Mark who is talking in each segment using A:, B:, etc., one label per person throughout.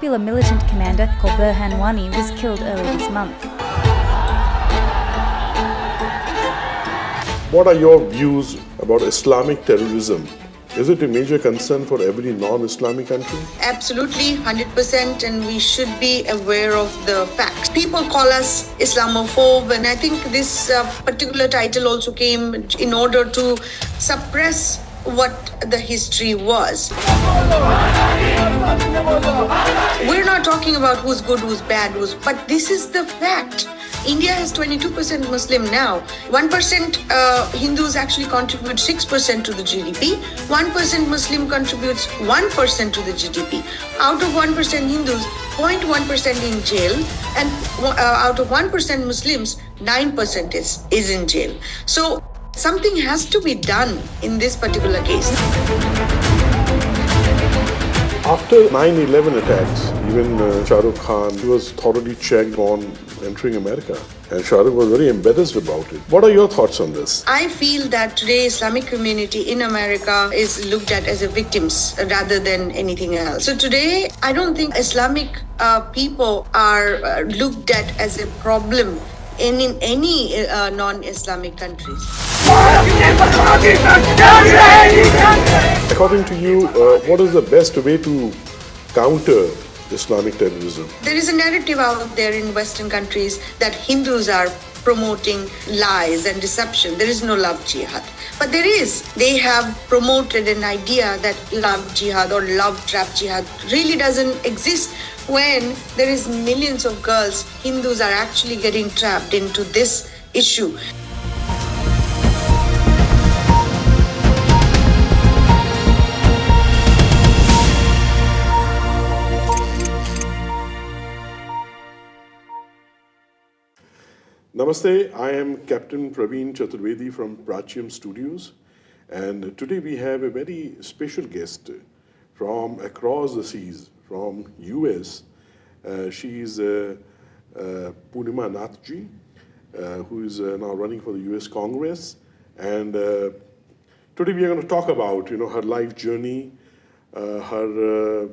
A: popular militant commander called Burhan Wani was killed earlier this month.
B: What are your views about Islamic terrorism? Is it a major concern for every non-Islamic country?
C: Absolutely, 100%, and we should be aware of the facts. People call us Islamophobe, and I think this particular title also came in order to suppress what the history was. We're not talking about who's good, who's bad, but this is the fact. India has 22% Muslim now. 1% Hindus actually contribute 6% to the GDP. 1% Muslim contributes 1% to the GDP. Out of 1% Hindus, 0.1% in jail, and out of 1% Muslims, 9% is in jail. So something has to be done in this particular case.
B: After 9/11 attacks, even Shah Rukh Khan was thoroughly checked on entering America, and Shah Rukh was very embarrassed about it. What are your thoughts on this?
C: I feel that today Islamic community in America is looked at as a victims rather than anything else. So today, I don't think Islamic people are looked at as a problem in any non-Islamic countries.
B: According to you, what is the best way to counter Islamic terrorism?
C: There is a narrative out there in Western countries that Hindus are promoting lies and deception. There is no love jihad. But there is. They have promoted an idea that love jihad or love trap jihad really doesn't exist when there is millions of girls, Hindus are actually getting trapped into this issue.
B: Namaste, I am Captain Praveen Chaturvedi from Prachyam Studios, and today we have a very special guest from across the seas, from US. She is Purnima Nath ji, who is now running for the US Congress, and today we are going to talk about her life journey, her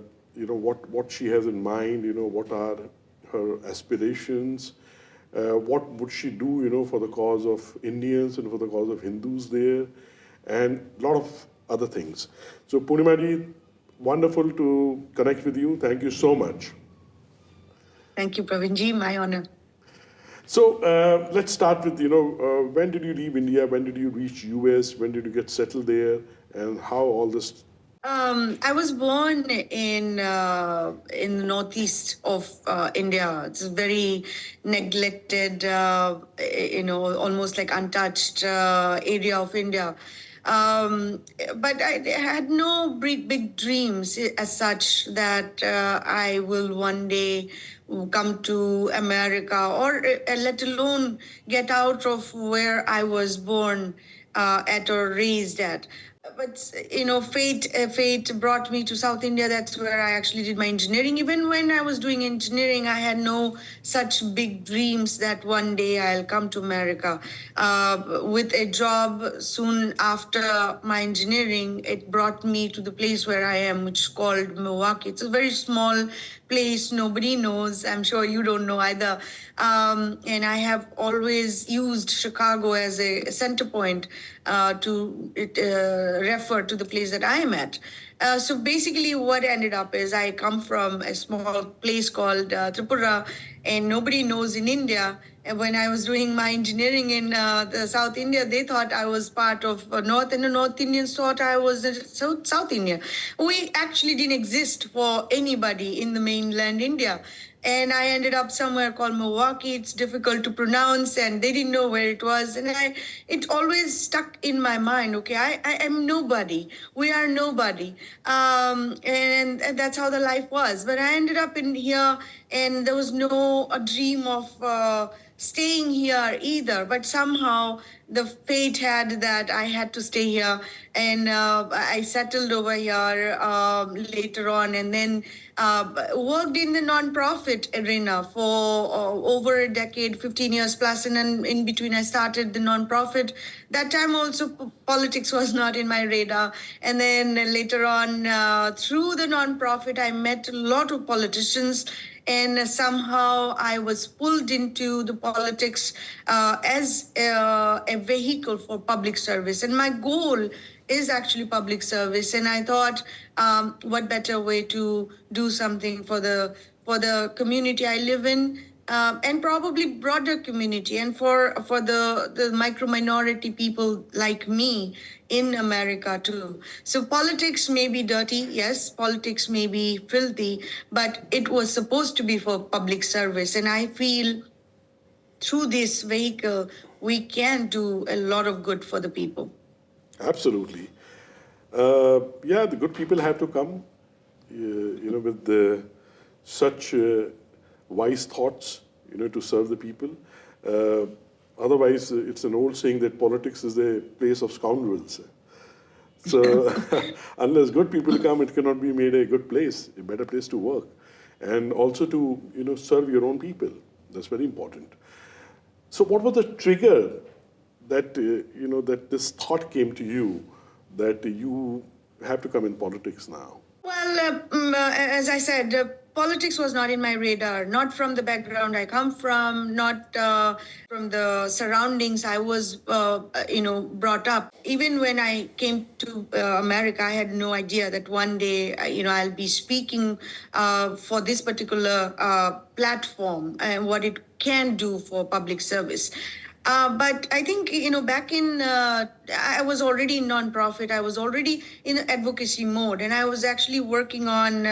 B: what she has in mind, what are her aspirations. What would she do, for the cause of Indians and for the cause of Hindus there, and a lot of other things. So Purnima ji, wonderful to connect with you. Thank you so much.
C: Thank you, Praveen ji. My honor.
B: So let's start with, when did you leave India? When did you reach US? When did you get settled there? And how all this...
C: I was born in the northeast of India. It's a very neglected, almost like untouched area of India. But I had no big dreams as such that I will one day come to America or let alone get out of where I was born at or raised at. But fate brought me to South India. That's where I actually did my engineering. Even when I was doing engineering, I had no such big dreams that one day I'll come to America. With a job soon after my engineering, it brought me to the place where I am, which is called Milwaukee. It's a very small place. Nobody knows. I'm sure you don't know either. And I have always used Chicago as a center point to refer to the place that I am at. So basically what ended up is I come from a small place called Tripura, and nobody knows in India. And when I was doing my engineering in the South India, they thought I was part of North, and the North Indians thought I was South India. We actually didn't exist for anybody in the mainland India. And I ended up somewhere called Milwaukee. It's difficult to pronounce, and they didn't know where it was. And it always stuck in my mind, okay, I am nobody. We are nobody. And that's how the life was. But I ended up in here, and there was no a dream of staying here either. But somehow the fate had that I had to stay here, and I settled over here later on, and then worked in the nonprofit arena for over a decade, 15 years plus, and then in between I started the nonprofit. That time also politics was not in my radar, and then later on through the nonprofit I met a lot of politicians, and somehow I was pulled into the politics as a vehicle for public service. And my goal is actually public service. And I thought, what better way to do something for the community I live in, and probably broader community, and for the micro minority people like me in America too. So politics may be dirty, yes, politics may be filthy, but it was supposed to be for public service. And I feel through this vehicle, we can do a lot of good for the people.
B: Absolutely. Yeah, the good people have to come, with such wise thoughts, to serve the people. Otherwise, it's an old saying that politics is a place of scoundrels. So, unless good people come, it cannot be made a good place, a better place to work, and also to serve your own people. That's very important. So, what was the trigger that that this thought came to you that you have to come in politics now?
C: Well, as I said, politics was not in my radar, not from the background I come from, not from the surroundings I was, brought up. Even when I came to America, I had no idea that one day, I'll be speaking for this particular platform and what it can do for public service. But I think, back in, I was already in nonprofit. I was already in advocacy mode, and I was actually working on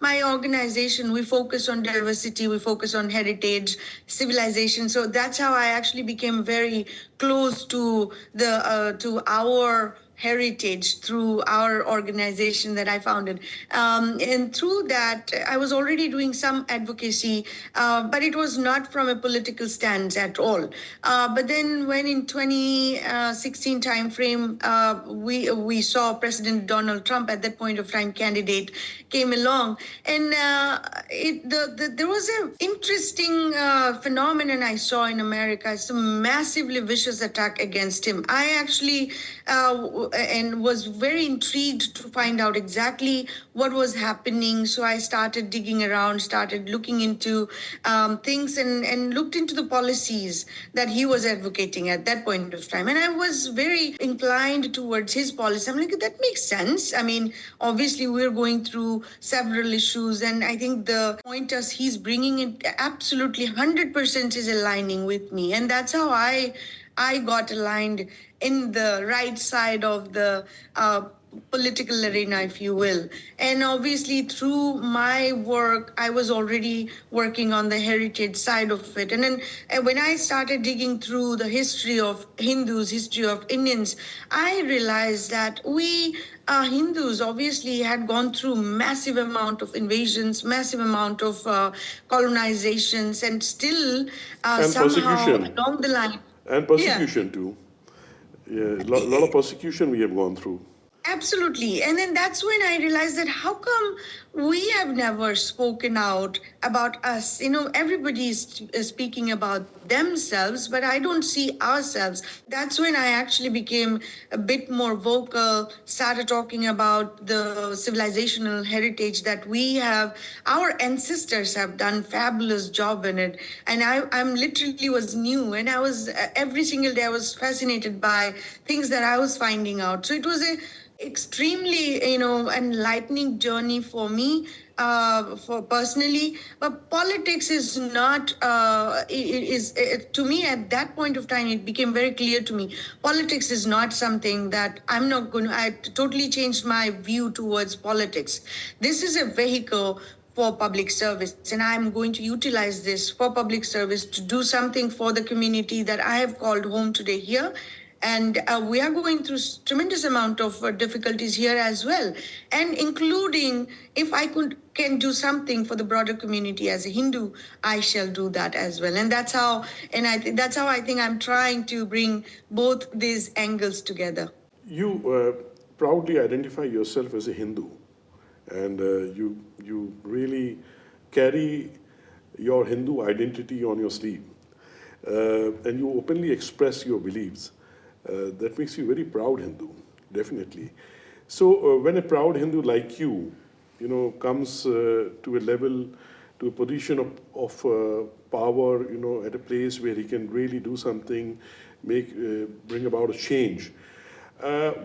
C: my organization. We focus on diversity, we focus on heritage, civilization. So that's how I actually became very close to to our heritage through our organization that I founded. And through that, I was already doing some advocacy, but it was not from a political stance at all. But then when in 2016 timeframe, we saw President Donald Trump, at that point of time candidate, came along, and there was an interesting phenomenon I saw in America, some massively vicious attack against him. I actually and was very intrigued to find out exactly what was happening. So I started digging around, started looking into things, and looked into the policies that he was advocating at that point of time. And I was very inclined towards his policy. I'm like, that makes sense. I mean, obviously, we're going through several issues, and I think the pointers he's bringing in absolutely 100% is aligning with me. And that's how I got aligned in the right side of the political arena, if you will. And obviously, through my work, I was already working on the heritage side of it. And then when I started digging through the history of Hindus, history of Indians, I realized that we Hindus obviously had gone through massive amount of invasions, massive amount of colonizations, and still
B: And
C: somehow
B: persecution.
C: along the line.
B: And persecution too. Yeah, a lot of persecution we have gone through.
C: Absolutely. And then that's when I realized that how come we have never spoken out about us? Everybody's speaking about themselves, but I don't see ourselves. That's when I actually became a bit more vocal, started talking about the civilizational heritage that we have. Our ancestors have done fabulous job in it. And I'm literally was new, and I was every single day I was fascinated by things that I was finding out. So it was a extremely enlightening journey for me, for personally. But politics is not to me at that point of time it became very clear to me politics is not something that I'm not going to. I totally changed my view towards politics. This is a vehicle for public service, and I'm going to utilize this for public service to do something for the community that I have called home today here. And we are going through tremendous amount of difficulties here as well, and including if I can do something for the broader community as a Hindu, I shall do that as well. And that's how, that's how I think I'm trying to bring both these angles together.
B: You proudly identify yourself as a Hindu, and you really carry your Hindu identity on your sleeve, and you openly express your beliefs. That makes you very proud Hindu, definitely. So when a proud Hindu like you know, comes to a level, to a position of power, you know, at a place where he can really do something, bring about a change.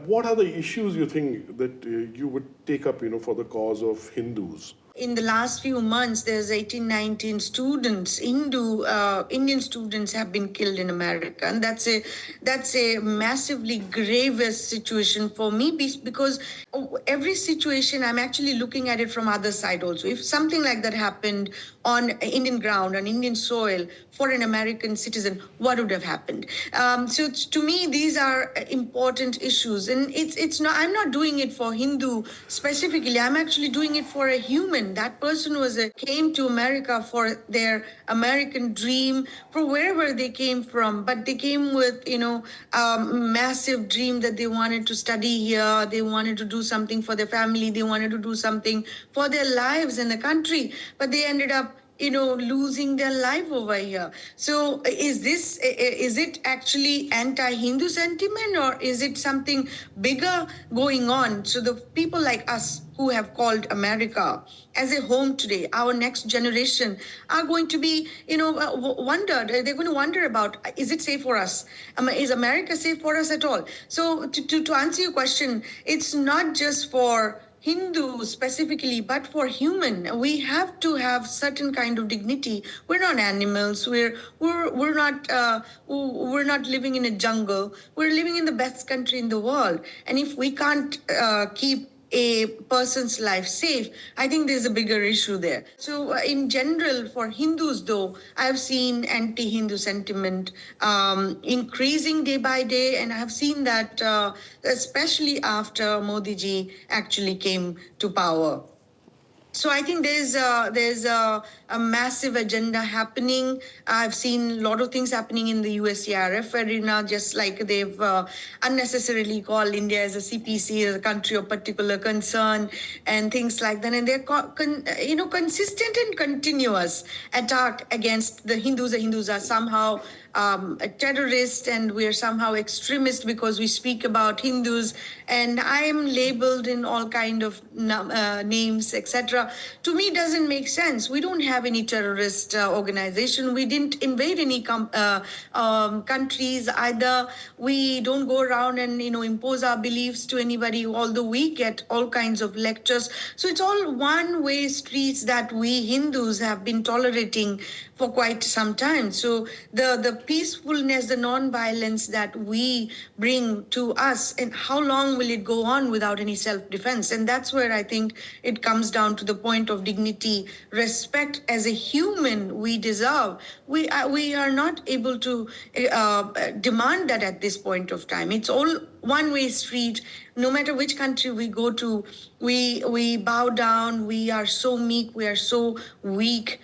B: What are the issues you think that you would take up, you know, for the cause of Hindus?
C: In the last few months, there's 18, 19 students, Indian students have been killed in America. And that's a massively grievous situation for me, because every situation, I'm actually looking at it from other side also. If something like that happened on Indian ground, on Indian soil, for an American citizen, what would have happened? So to me, these are important issues. And it's not, I'm not doing it for Hindu specifically. I'm actually doing it for a human. That person came to America for their American dream, for wherever they came from, but they came with, you know, massive dream that they wanted to study here, they wanted to do something for their family, they wanted to do something for their lives in the country, but they ended up, you know, losing their life over here. So is it actually anti-Hindu sentiment, or is it something bigger going on? So the people like us who have called America as a home today, our next generation are going to be, you know, they're going to wonder about, is it safe for us? Is America safe for us at all? So to answer your question, it's not just for Hindu specifically, but for human, we have to have certain kind of dignity. We're not animals. We're not living in a jungle. We're living in the best country in the world. And if we can't keep a person's life safe, I think there's a bigger issue there. So in general, for Hindus though, I've seen anti-Hindu sentiment increasing day by day, and I've seen that especially after Modi ji actually came to power. So I think there's a massive agenda happening. I've seen a lot of things happening in the USCRF arena, just like they've unnecessarily called India as a CPC, as a country of particular concern, and things like that. And they're consistent and continuous attack against the Hindus. The Hindus are somehow a terrorist, and we're somehow extremist because we speak about Hindus, and I am labeled in all kind of names, etc. To me, doesn't make sense. We don't have any terrorist organization. We didn't invade any countries either. We don't go around and impose our beliefs to anybody, although we get all kinds of lectures. So it's all one-way streets that we Hindus have been tolerating for quite some time. So the peacefulness, the non-violence that we bring to us, and how long will it go on without any self-defense? And that's where I think it comes down to the point of dignity, respect as a human we deserve. We are not able to demand that at this point of time. It's all one-way street. No matter which country we go to, we bow down. We are so meek. We are so weak.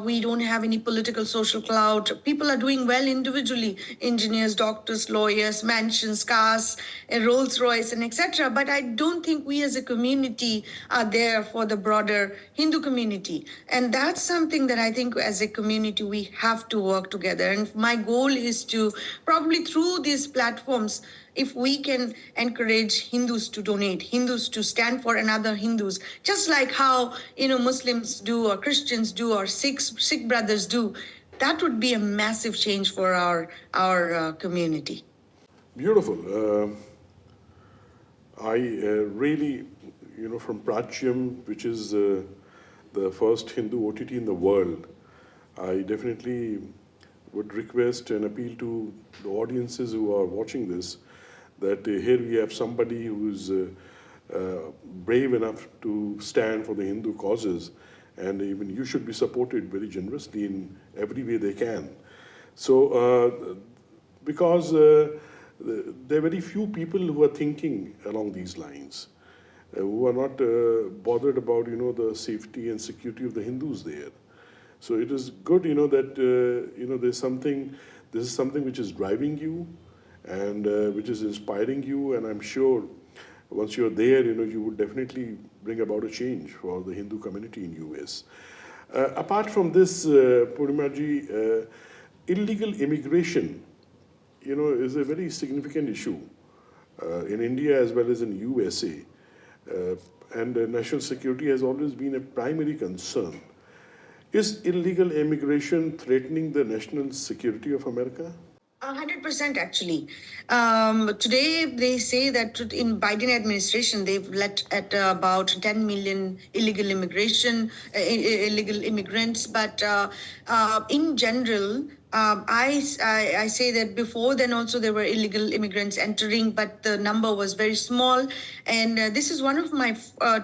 C: We don't have any political social clout. People are doing well individually. Engineers, doctors, lawyers, mansions, cars, Rolls Royce, and etc. But I don't think we as a community are there for the broader Hindu community. And that's something that I think as a community we have to work together. And my goal is to, probably through these platforms, if we can encourage Hindus to donate, Hindus to stand for another Hindus, just like how Muslims do, or Christians do, or Sikh brothers do, that would be a massive change for our community.
B: Beautiful. I really, from Prachyam, which is the first Hindu OTT in the world, I definitely would request and appeal to the audiences who are watching this, that here we have somebody who's brave enough to stand for the Hindu causes, and even you should be supported very generously in every way they can. So, because there are very few people who are thinking along these lines, who are not bothered about the safety and security of the Hindus there. So it is good that there's something. This is something which is driving you, and which is inspiring you. And I'm sure once you're there, you would definitely bring about a change for the Hindu community in US. Apart from this, Purnima ji, illegal immigration, is a very significant issue in India as well as in USA. And national security has always been a primary concern. Is illegal immigration threatening the national security of America?
C: 100% actually. Today they say that in Biden administration they've let at about 10 million illegal illegal immigrants. But in general, I say that before then also there were illegal immigrants entering, but the number was very small. And this is one of my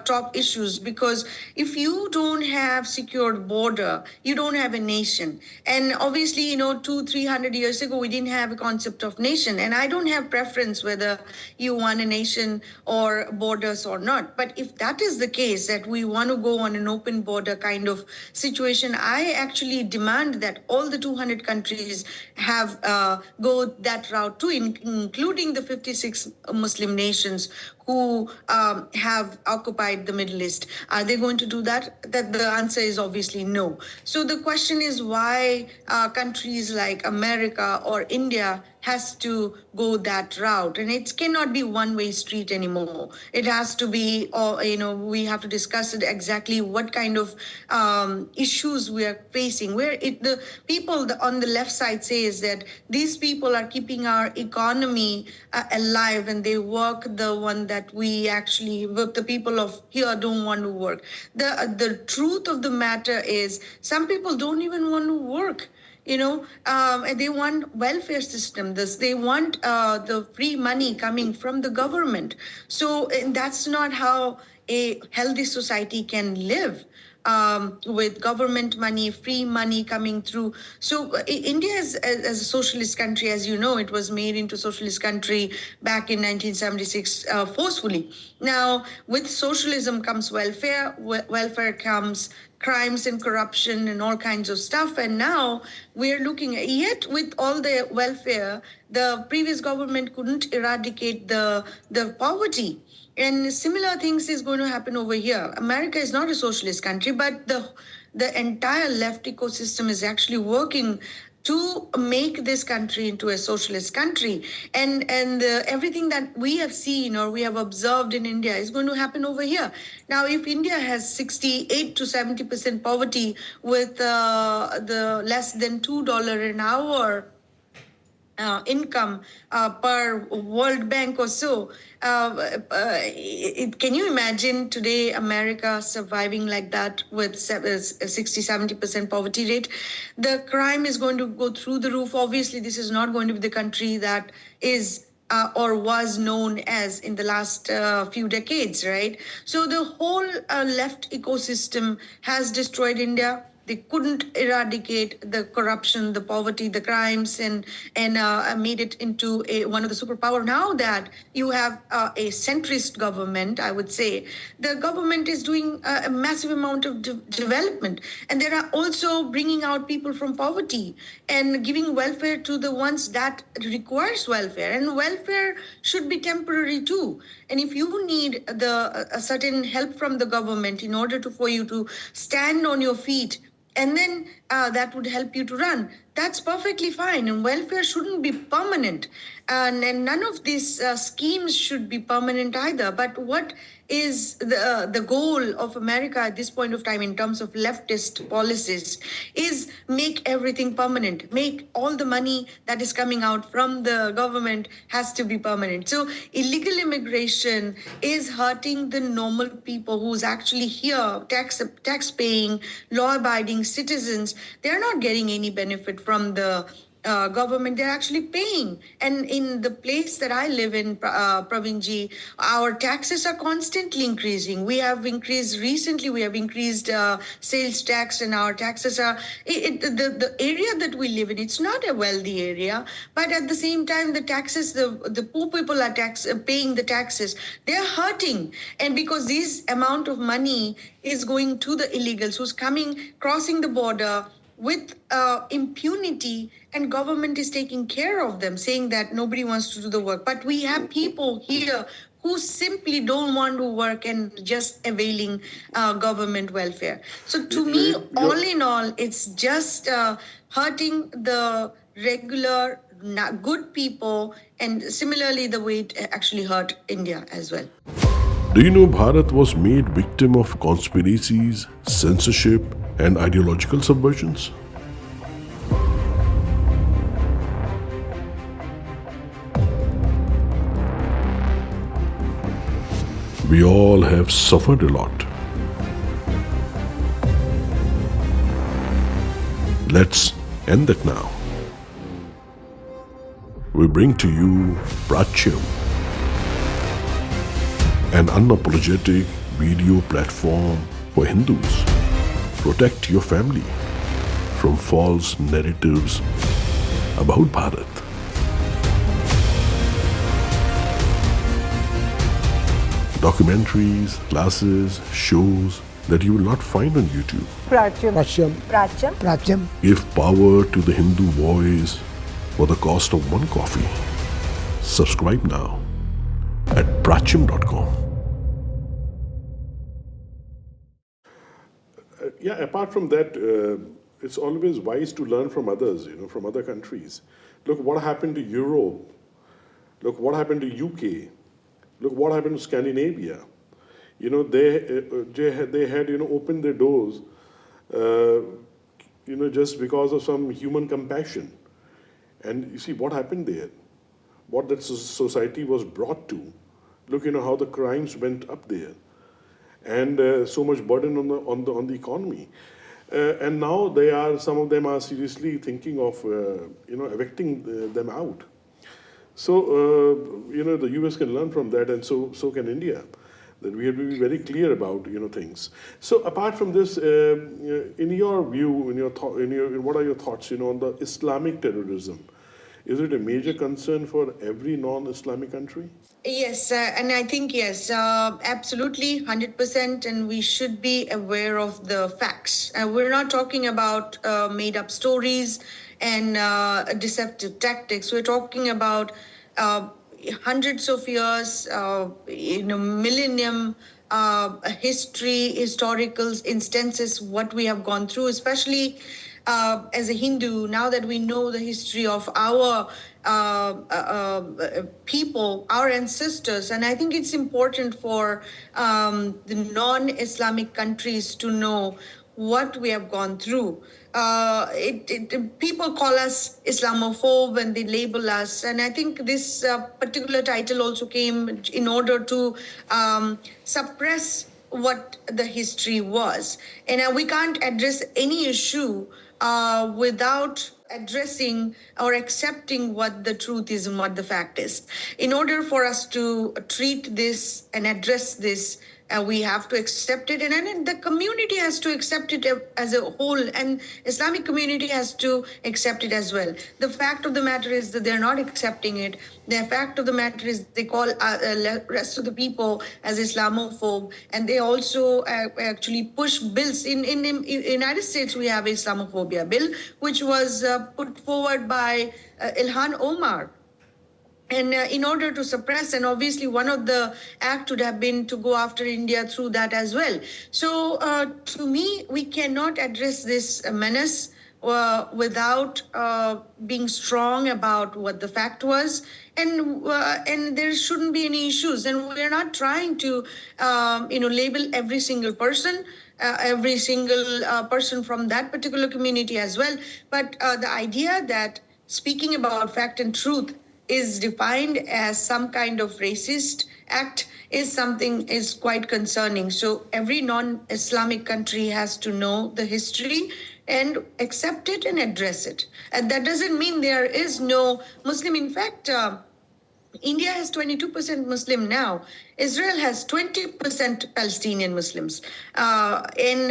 C: top issues, because if you don't have secured border, you don't have a nation. And obviously, 200-300 years ago, we didn't have a concept of nation. And I don't have preference whether you want a nation or borders or not. But if that is the case, that we want to go on an open border kind of situation, I actually demand that all the 200 countries have go that route too, including the 56 Muslim nations who have occupied the Middle East. Are they going to do that? That the answer is obviously no. So the question is why countries like America or India has to go that route, and it cannot be one-way street anymore. It has to be, we have to discuss it exactly what kind of issues we are facing. Where the people on the left side says that these people are keeping our economy alive, and they work the one that we actually, the people of here don't want to work. The truth of the matter is some people don't even want to work. They want welfare system. They want the free money coming from the government. So that's not how a healthy society can live. With government money, free money coming through. So India is, as a socialist country, as you know, it was made into socialist country back in 1976 forcefully. Now, with socialism comes welfare. Welfare comes crimes and corruption and all kinds of stuff. And now we're looking at, yet with all the welfare, the previous government couldn't eradicate the poverty. And similar things is going to happen over here. America is not a socialist country, but the entire left ecosystem is actually working to make this country into a socialist country. And everything that we have seen or we have observed in India is going to happen over here. Now, if India has 68 to 70% poverty with the less than $2 an hour income per World Bank or so. Can you imagine today America surviving like that with 60-70% poverty rate? The crime is going to go through the roof. Obviously, this is not going to be the country that is or was known as in the last few decades, right? So the whole left ecosystem has destroyed India. They couldn't eradicate the corruption, the poverty, the crimes, and made it into one of the superpower. Now that you have a centrist government, I would say, the government is doing a massive amount of development. And they are also bringing out people from poverty and giving welfare to the ones that requires welfare. And welfare should be temporary too. And if you need a certain help from the government in order for you to stand on your feet, and then that would help you to run, that's perfectly fine. And welfare shouldn't be permanent. And none of these schemes should be permanent either. But what is the goal of America at this point of time in terms of leftist policies is make everything permanent. Make all the money that is coming out from the government has to be permanent. So illegal immigration is hurting the normal people who's actually here, tax paying, law abiding citizens. They're not getting any benefit from the government, they're actually paying. And in the place that I live in, Praveenji, our taxes are constantly increasing. We have increased recently, we have increased sales tax, and our taxes are, the area that we live in, it's not a wealthy area, but at the same time, the taxes, the poor people are paying the taxes. They're hurting. And because this amount of money is going to the illegals who's crossing the border with impunity, and government is taking care of them, saying that nobody wants to do the work. But we have people here who simply don't want to work and just availing government welfare. So to me, all in all, it's just hurting the regular good people, and similarly the way it actually hurt India as well.
B: Do you know Bharat was made victim of conspiracies, censorship, and ideological subversions? We all have suffered a lot. Let's end that now. We bring to you Prachyam, an unapologetic video platform for Hindus. Protect your family from false narratives about Bharat. Documentaries, classes, shows that you will not find on YouTube.
D: Prachyam.
B: Give power to the Hindu voice for the cost of one coffee. Subscribe now at prachyam.com. Yeah, apart from that, it's always wise to learn from others, from other countries. Look what happened to Europe. Look what happened to UK. Look what happened to Scandinavia. They had opened their doors, just because of some human compassion. And you see what happened there, what that society was brought to. Look, how the crimes went up there, and so much burden on the economy. And now some of them are seriously thinking of evicting them out. So the US can learn from that, and so can India. That we have to be very clear about things. So apart from this, in your view, what are your thoughts on the Islamic terrorism? Is it a major concern for every non-Islamic country?
C: Yes, and I think yes, absolutely, 100%, and we should be aware of the facts. We're not talking about made-up stories and deceptive tactics. We're talking about hundreds of years, millennium historical instances, what we have gone through, especially as a Hindu, now that we know the history of our people, our ancestors, and I think it's important for the non-Islamic countries to know what we have gone through. People call us Islamophobe and they label us, and I think this particular title also came in order to suppress what the history was. And we can't address any issue without addressing or accepting what the truth is and what the fact is. In order for us to treat this and address this, we have to accept it, and the community has to accept it as a whole, and Islamic community has to accept it as well. The fact of the matter is that they're not accepting it. The fact of the matter is they call rest of the people as Islamophobe, and they also actually push bills. In United States, we have Islamophobia bill, which was put forward by Ilhan Omar. And in order to suppress, and obviously one of the act would have been to go after India through that as well. So to me, we cannot address this menace without being strong about what the fact was, and there shouldn't be any issues. And we're not trying to label every single person. Every single person from that particular community as well. But the idea that speaking about fact and truth is defined as some kind of racist act is quite concerning. So every non-Islamic country has to know the history and accept it and address it. And that doesn't mean there is no Muslim. In fact, India has 22% Muslim now. Israel has 20% Palestinian Muslims. In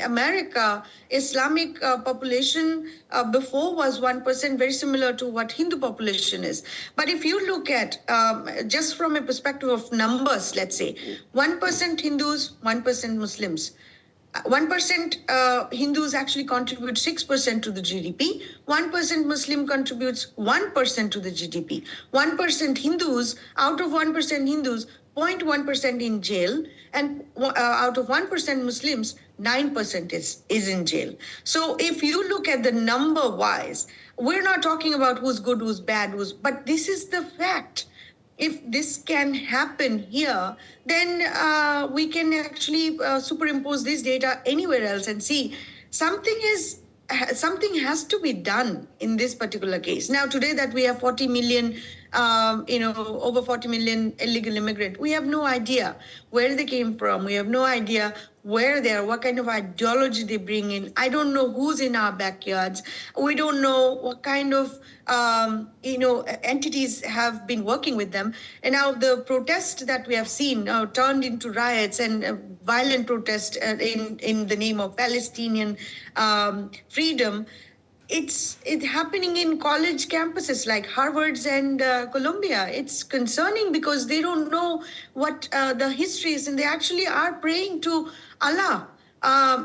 C: America, Islamic population before was 1%, very similar to what Hindu population is. But if you look at just from a perspective of numbers, let's say 1% Hindus, 1% Muslims. 1% Hindus actually contribute 6% to the GDP. 1% Muslim contributes 1% to the GDP. 1% Hindus, out of 1% Hindus, 0.1% in jail, and out of 1% Muslims, 9% is in jail. So if you look at the number wise, we're not talking about who's good, who's bad, but this is the fact. If this can happen here, then we can actually superimpose this data anywhere else and see something has to be done in this particular case. Now, today that we have 40 million, over 40 million illegal immigrants, we have no idea where they came from. We have no idea where they are, what kind of ideology they bring in. I don't know who's in our backyards. We don't know what kind of, entities have been working with them. And now the protest that we have seen turned into riots and violent protest in the name of Palestinian freedom. It's happening in college campuses like Harvard's and Columbia. It's concerning because they don't know what the history is, and they actually are praying to Allah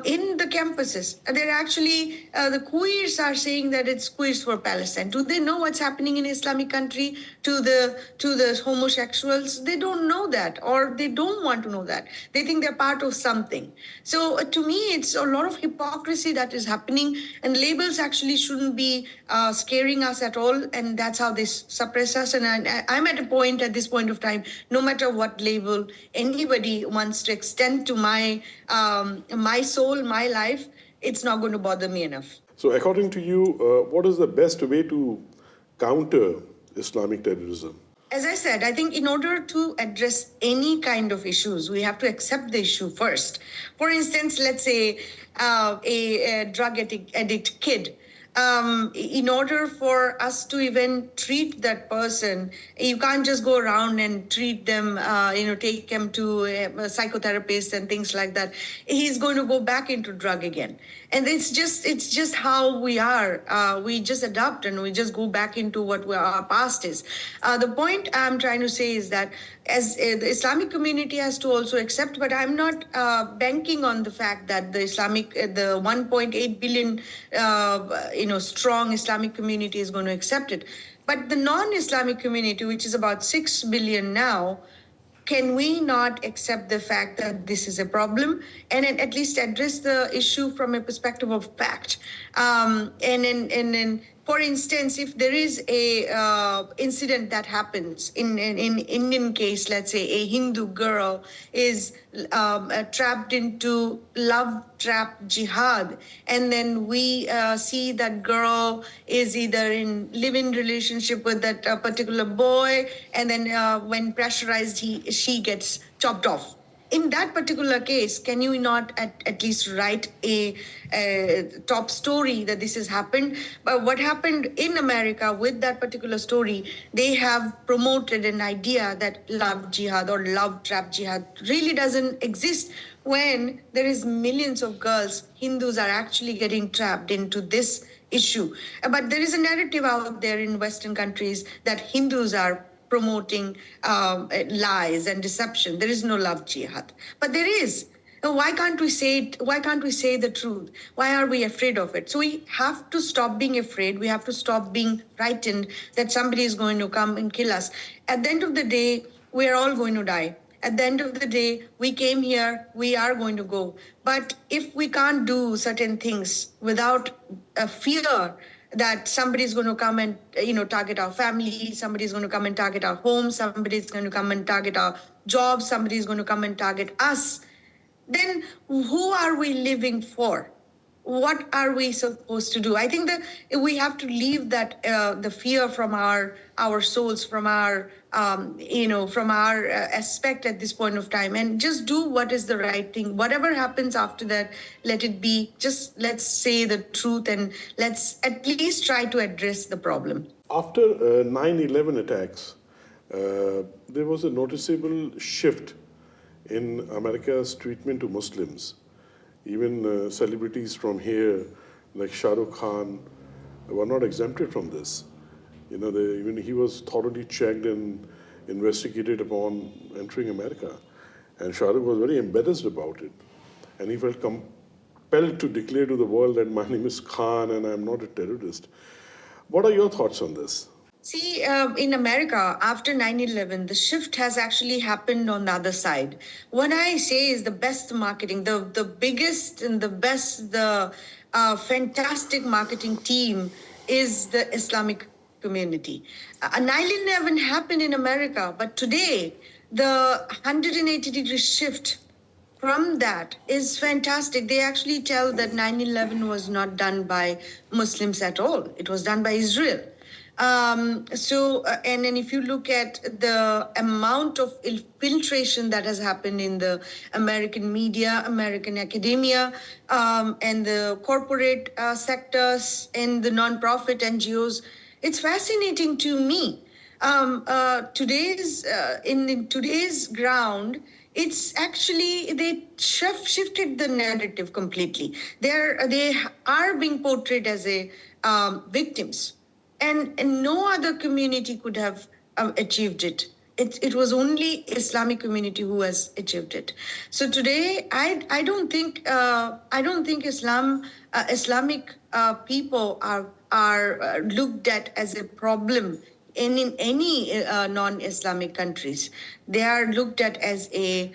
C: in the campuses. They're actually, the queers are saying that it's queers for Palestine. Do they know what's happening in Islamic country to the homosexuals? They don't know that, or they don't want to know that. They think they're part of something. So to me, it's a lot of hypocrisy that is happening, and labels actually shouldn't be scaring us at all, and that's how they suppress us. And I'm at a point, at this point of time, no matter what label anybody wants to extend to my soul, my life, it's not going to bother me enough.
B: So according to you, what is the best way to counter Islamic terrorism?
C: As I said, I think in order to address any kind of issues, we have to accept the issue first. For instance, let's say a drug addict kid. In order for us to even treat that person, you can't just go around and treat them, take them to a psychotherapist and things like that. He's going to go back into drug again. And it's just how we are. We just adapt and we just go back into what our past is. The point I'm trying to say is that as the Islamic community has to also accept, but I'm not banking on the fact that the 1.8 billion, strong Islamic community is going to accept it. But the non-Islamic community, which is about 6 billion now, can we not accept the fact that this is a problem and at least address the issue from a perspective of fact? For instance, if there is a incident that happens in Indian case, let's say a Hindu girl is trapped into love trap jihad, and then we see that girl is either in live-in relationship with that particular boy, and then when pressurized, she gets chopped off. In that particular case, can you not at least write a top story that this has happened? But what happened in America with that particular story, they have promoted an idea that love jihad or love trap jihad really doesn't exist when there is millions of girls, Hindus, are actually getting trapped into this issue. But there is a narrative out there in Western countries that Hindus are promoting lies and deception. There is no love jihad, but there is. Why can't we say it? Why can't we say the truth? Why are we afraid of it? So we have to stop being afraid. We have to stop being frightened that somebody is going to come and kill us. At the end of the day, we are all going to die. At the end of the day, we came here, we are going to go. But if we can't do certain things without a fear that somebody is going to come and target our family, somebody is going to come and target our home, somebody is going to come and target our jobs, somebody is going to come and target us, then who are we living for? what are we supposed to do? I think that we have to leave that the fear from our souls, from our from our aspect at this point of time, and just do what is the right thing. Whatever happens after that, let it be. Just let's say the truth, and let's at least try to address the problem.
B: After 9/11 attacks, there was a noticeable shift in America's treatment to Muslims. Even celebrities from here, like Shah Rukh Khan, were not exempted from this. Even he was thoroughly checked and investigated upon entering America. And Shah Rukh was very embarrassed about it. And he felt compelled to declare to the world that my name is Khan and I'm not a terrorist. What are your thoughts on this?
C: See, in America, after 9/11, the shift has actually happened on the other side. What I say is the best marketing, the biggest and the best, the fantastic marketing team is the Islamic community. 9/11 happened in America, but today, the 180-degree shift from that is fantastic. They actually tell that 9/11 was not done by Muslims at all. It was done by Israel. And then if you look at the amount of infiltration that has happened in the American media, American academia, and the corporate sectors and the non-profit NGOs, it's fascinating to me. In today's ground, it's actually they shifted the narrative completely. They are being portrayed as a victims. And no other community could have achieved it. It was only Islamic community who has achieved it. So today, I don't think Islamic people are looked at as a problem in any non-Islamic countries. They are looked at as a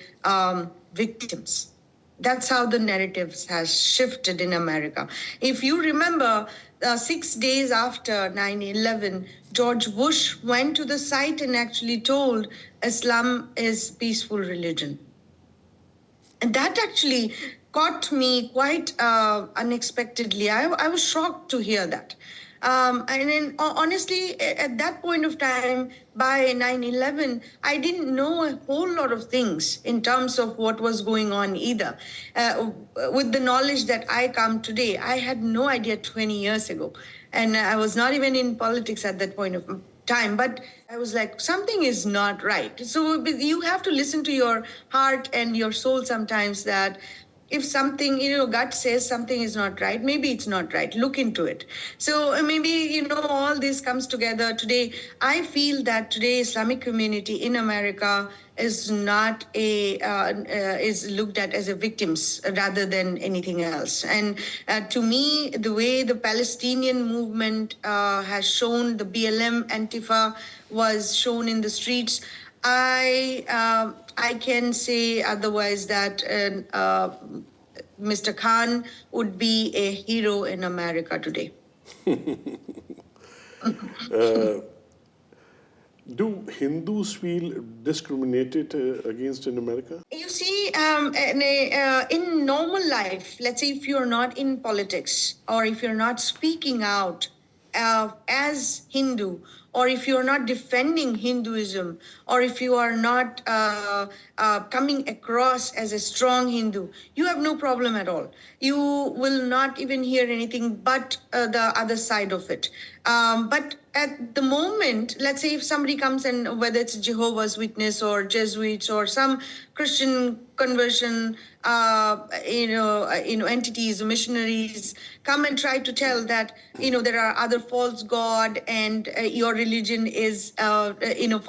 C: victims. That's how the narratives has shifted in America. If you remember, 6 days after 9/11, George Bush went to the site and actually told Islam is peaceful religion. And that actually caught me quite unexpectedly. I was shocked to hear that. And then honestly, at that point of time, by 9/11, I didn't know a whole lot of things in terms of what was going on either. With the knowledge that I come today, I had no idea 20 years ago. And I was not even in politics at that point of time, but I was like, something is not right. So you have to listen to your heart and your soul sometimes, that if something, gut says something is not right, maybe it's not right. Look into it. So maybe, all this comes together today. I feel that today Islamic community in America is not is looked at as a victims rather than anything else. And to me, the way the Palestinian movement has shown, the BLM Antifa was shown in the streets, I can say otherwise that Mr. Khan would be a hero in America today.
B: Do Hindus feel discriminated against in America?
C: You see, in normal life, let's say if you're not in politics, or if you're not speaking out as Hindu, or if you're not defending Hinduism, or if you are not coming across as a strong Hindu, you have no problem at all. You will not even hear anything but the other side of it. But at the moment, let's say if somebody comes, and whether it's Jehovah's Witness or Jesuits or some Christian conversion, entities, missionaries come and try to tell that, there are other false god, and your religion is,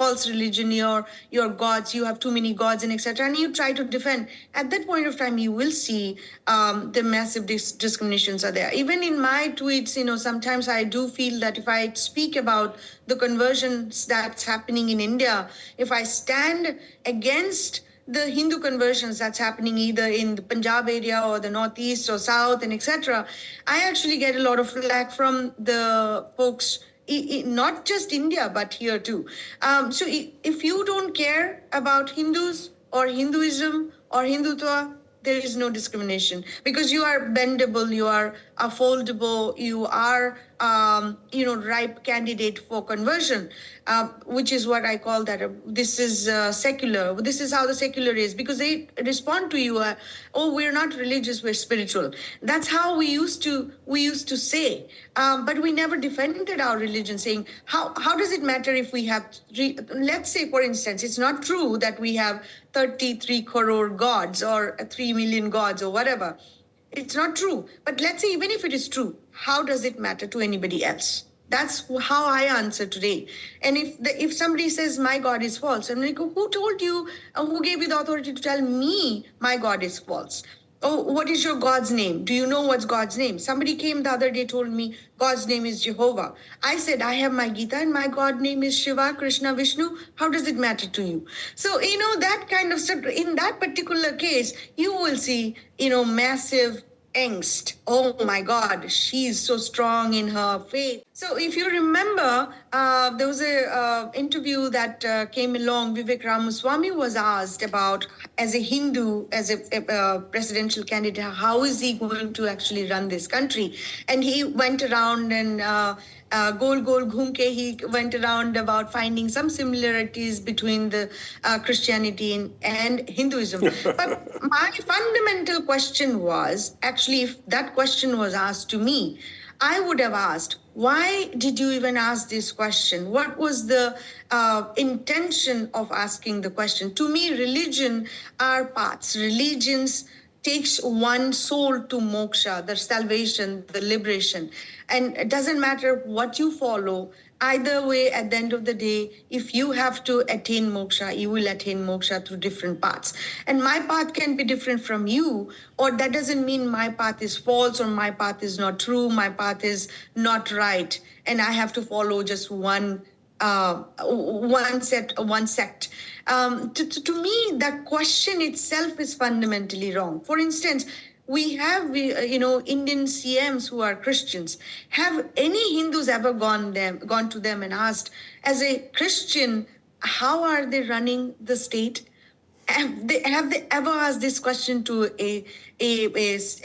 C: false religion, your gods, you have too many gods, and etc. And you try to defend. At that point of time, you will see the massive discriminations are there. Even in my tweets, sometimes I do feel that if I speak about the conversions that's happening in India, if I stand against the Hindu conversions that's happening either in the Punjab area or the Northeast or South and etc., I actually get a lot of flack from the folks, not just India, but here too. So if you don't care about Hindus or Hinduism or Hindutva, there is no discrimination because you are bendable, you are foldable, you are, ripe candidate for conversion, which is what I call that. This is secular. This is how the secular is because they respond to you. We're not religious, we're spiritual. That's how we used to say, but we never defended our religion, saying how does it matter if we have let's say, for instance, it's not true that we have 33 crore gods or 3 million gods or whatever. It's not true. But let's say even if it is true, how does it matter to anybody else? That's how I answer today. And if somebody says my God is false, I'm like, who told you, who gave you the authority to tell me my God is false? Oh, what is your God's name? Do you know what's God's name? Somebody came the other day, told me God's name is Jehovah. I said, I have my Gita and my God name is Shiva, Krishna, Vishnu. How does it matter to you? So, that kind of stuff. In that particular case, you will see, massive angst. Oh my God, she's so strong in her faith. So if you remember, there was a interview that came along. Vivek Ramaswamy was asked about, as a Hindu, as a presidential candidate, how is he going to actually run this country? And he went around and Gol Gol Ghumke, he went around about finding some similarities between the Christianity and Hinduism. But my fundamental question was, actually, if that question was asked to me, I would have asked, why did you even ask this question? What was the intention of asking the question? To me, religion are paths. Religions takes one soul to moksha, the salvation, the liberation. And it doesn't matter what you follow. Either way, at the end of the day, if you have to attain moksha, you will attain moksha through different paths. And my path can be different from you, or that doesn't mean my path is false or my path is not true, my path is not right, and I have to follow just one sect. To me, that question itself is fundamentally wrong. For instance, we have, Indian CMs who are Christians. Have any Hindus ever gone to them and asked, as a Christian, how are they running the state? Have they ever asked this question to a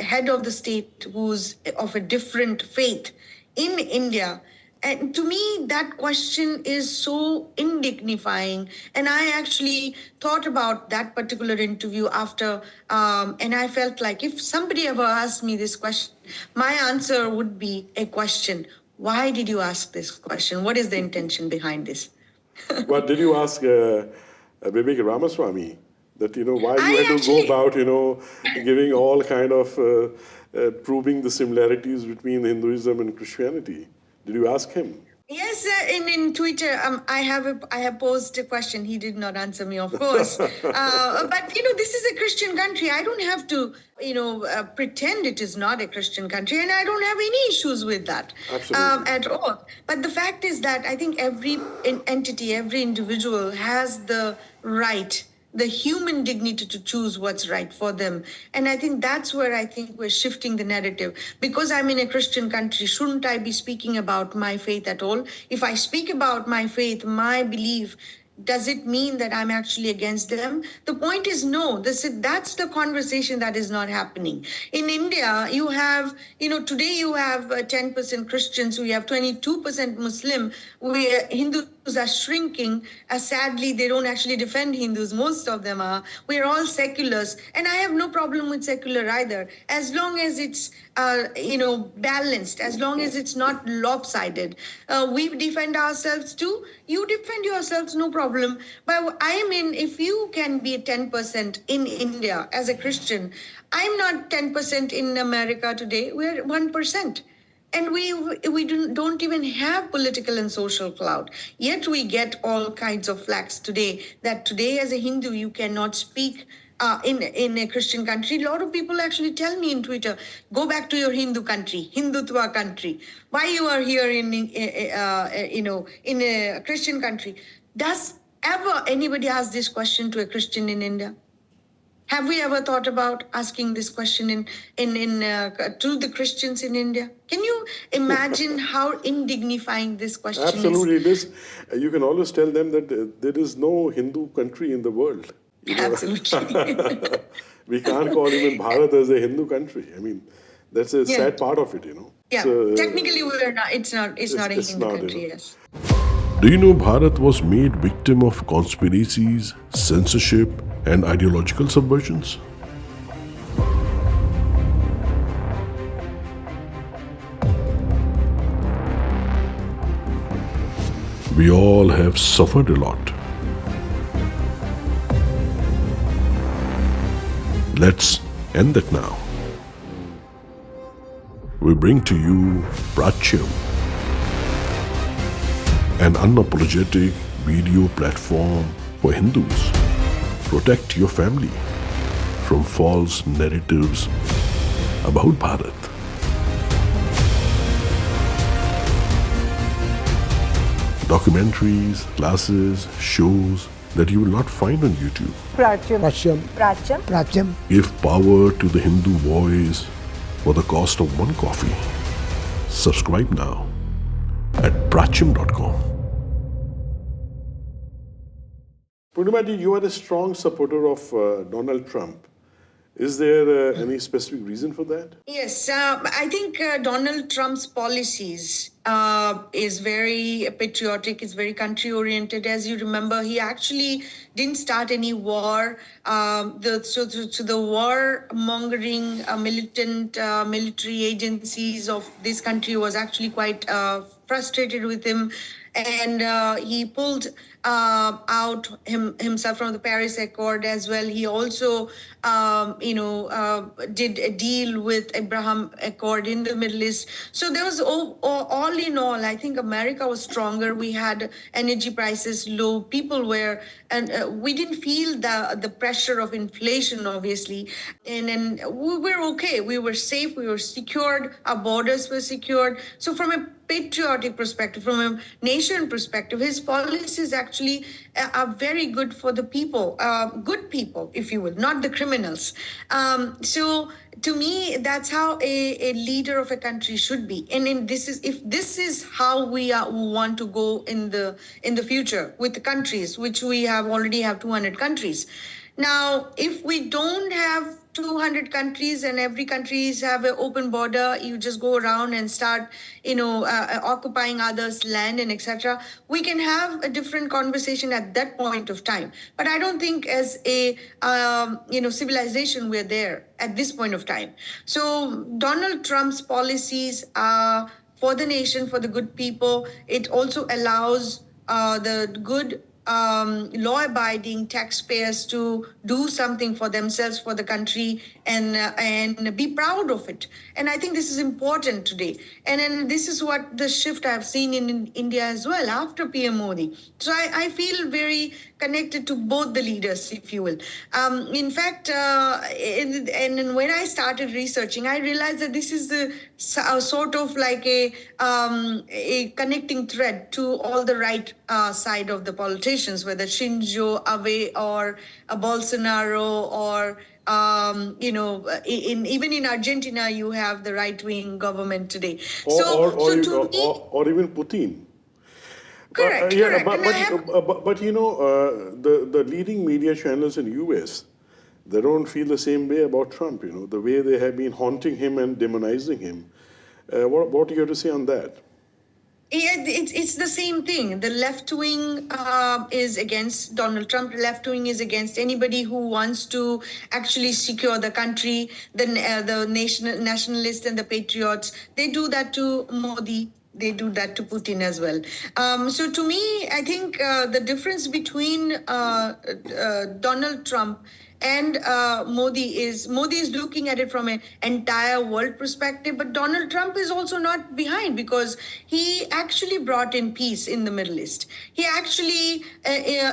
C: head of the state who's of a different faith in India? And to me, that question is so indignifying. And I actually thought about that particular interview after, and I felt like if somebody ever asked me this question, my answer would be a question. Why did you ask this question? What is the intention behind this?
B: What did you ask Vivek Ramaswamy? That, why you
C: I
B: had to
C: actually-
B: go about, giving all kind of, proving the similarities between Hinduism and Christianity? Did you ask him?
C: Yes, in Twitter, I have posed a question. He did not answer me, of course. But this is a Christian country. I don't have to, pretend it is not a Christian country, and I don't have any issues with that.
B: Absolutely.
C: At all. But the fact is that I think every entity, every individual has the right, the human dignity to choose what's right for them. And I think that's where I think we're shifting the narrative. Because I'm in a Christian country, shouldn't I be speaking about my faith at all? If I speak about my faith, my belief, does it mean that I'm actually against them? The point is no. That's the conversation that is not happening. In India, you have, today you have 10% Christians, we have 22% Muslim. Hindus are shrinking. Sadly, they don't actually defend Hindus. Most of them are. We're all seculars. And I have no problem with secular either. As long as it's, balanced, as long as it's not lopsided. We defend ourselves too. You defend yourselves, no problem. But if you can be 10% in India as a Christian, I'm not 10% in America today. We're 1%. And we don't even have political and social clout. Yet we get all kinds of flags today that today as a Hindu, you cannot speak in a Christian country. A lot of people actually tell me in Twitter, go back to your Hindu country, Hindutva country. Why you are here in a Christian country? Does ever anybody ask this question to a Christian in India? Have we ever thought about asking this question to the Christians in India? Can you imagine how indignifying this question
B: Absolutely,
C: is?
B: it is. You can always tell them that there is no Hindu country in the world.
C: Absolutely.
B: we can't call even Bharat as a Hindu country. I mean, that's a sad part of it,
C: Yeah,
B: So,
C: technically we're not. It's not a
B: it's
C: Hindu
B: not,
C: country. Yes.
B: Do you know Bharat was made victim of conspiracies, censorship, and ideological subversions? We all have suffered a lot. Let's end that now. We bring to you Prachyam, an unapologetic video platform for Hindus. Protect your family from false narratives about Bharat. Documentaries, classes, shows that you will not find on YouTube.
D: Prachyam.
B: Give power to the Hindu voice for the cost of one coffee. Subscribe now at prachyam.com. Purnima ji, you are a strong supporter of Donald Trump. Is there any specific reason for that?
C: Yes, I think Donald Trump's policies is very patriotic, is very country oriented. As you remember, he actually didn't start any war. The war mongering militant military agencies of this country was actually quite frustrated with him. And he pulled out himself from the Paris Accord as well. He also, did a deal with Abraham Accord in the Middle East. So there was all in all, I think America was stronger. We had energy prices low. People were, and we didn't feel the pressure of inflation, obviously. And we were okay. We were safe. We were secured. Our borders were secured. So from a patriotic perspective, from a nation perspective, his policies actually are very good for the people, good people, if you will, not the criminals. So to me, that's how a leader of a country should be. And if this is how we want to go in the future with the countries, which we already have 200 countries. Now, if we don't have 200 countries and every countries have an open border, you just go around and start, occupying others' land and etc. We can have a different conversation at that point of time. But I don't think as a, civilization we're there at this point of time. So Donald Trump's policies are for the nation, for the good people. It also allows the good law-abiding taxpayers to do something for themselves, for the country, and be proud of it. And I think this is important today. And then this is what the shift I've seen in India as well after PM Modi. So I feel very connected to both the leaders, if you will. In fact, and when I started researching, I realized that this is the sort of like a connecting thread to all the right side of the politicians, whether Shinzo Abe or Bolsonaro or even in Argentina, you have the right-wing government today.
B: Or even Putin.
C: Correct.
B: But the leading media channels in US, they don't feel the same way about Trump. The way they have been haunting him and demonizing him. What do you have to say on that?
C: Yeah, it's the same thing. The left wing is against Donald Trump. The left wing is against anybody who wants to actually secure the country. The nationalists and the patriots, they do that to Modi. They do that to Putin as well. So to me, I think the difference between Donald Trump and Modi is looking at it from an entire world perspective, but Donald Trump is also not behind because he actually brought in peace in the Middle East. He actually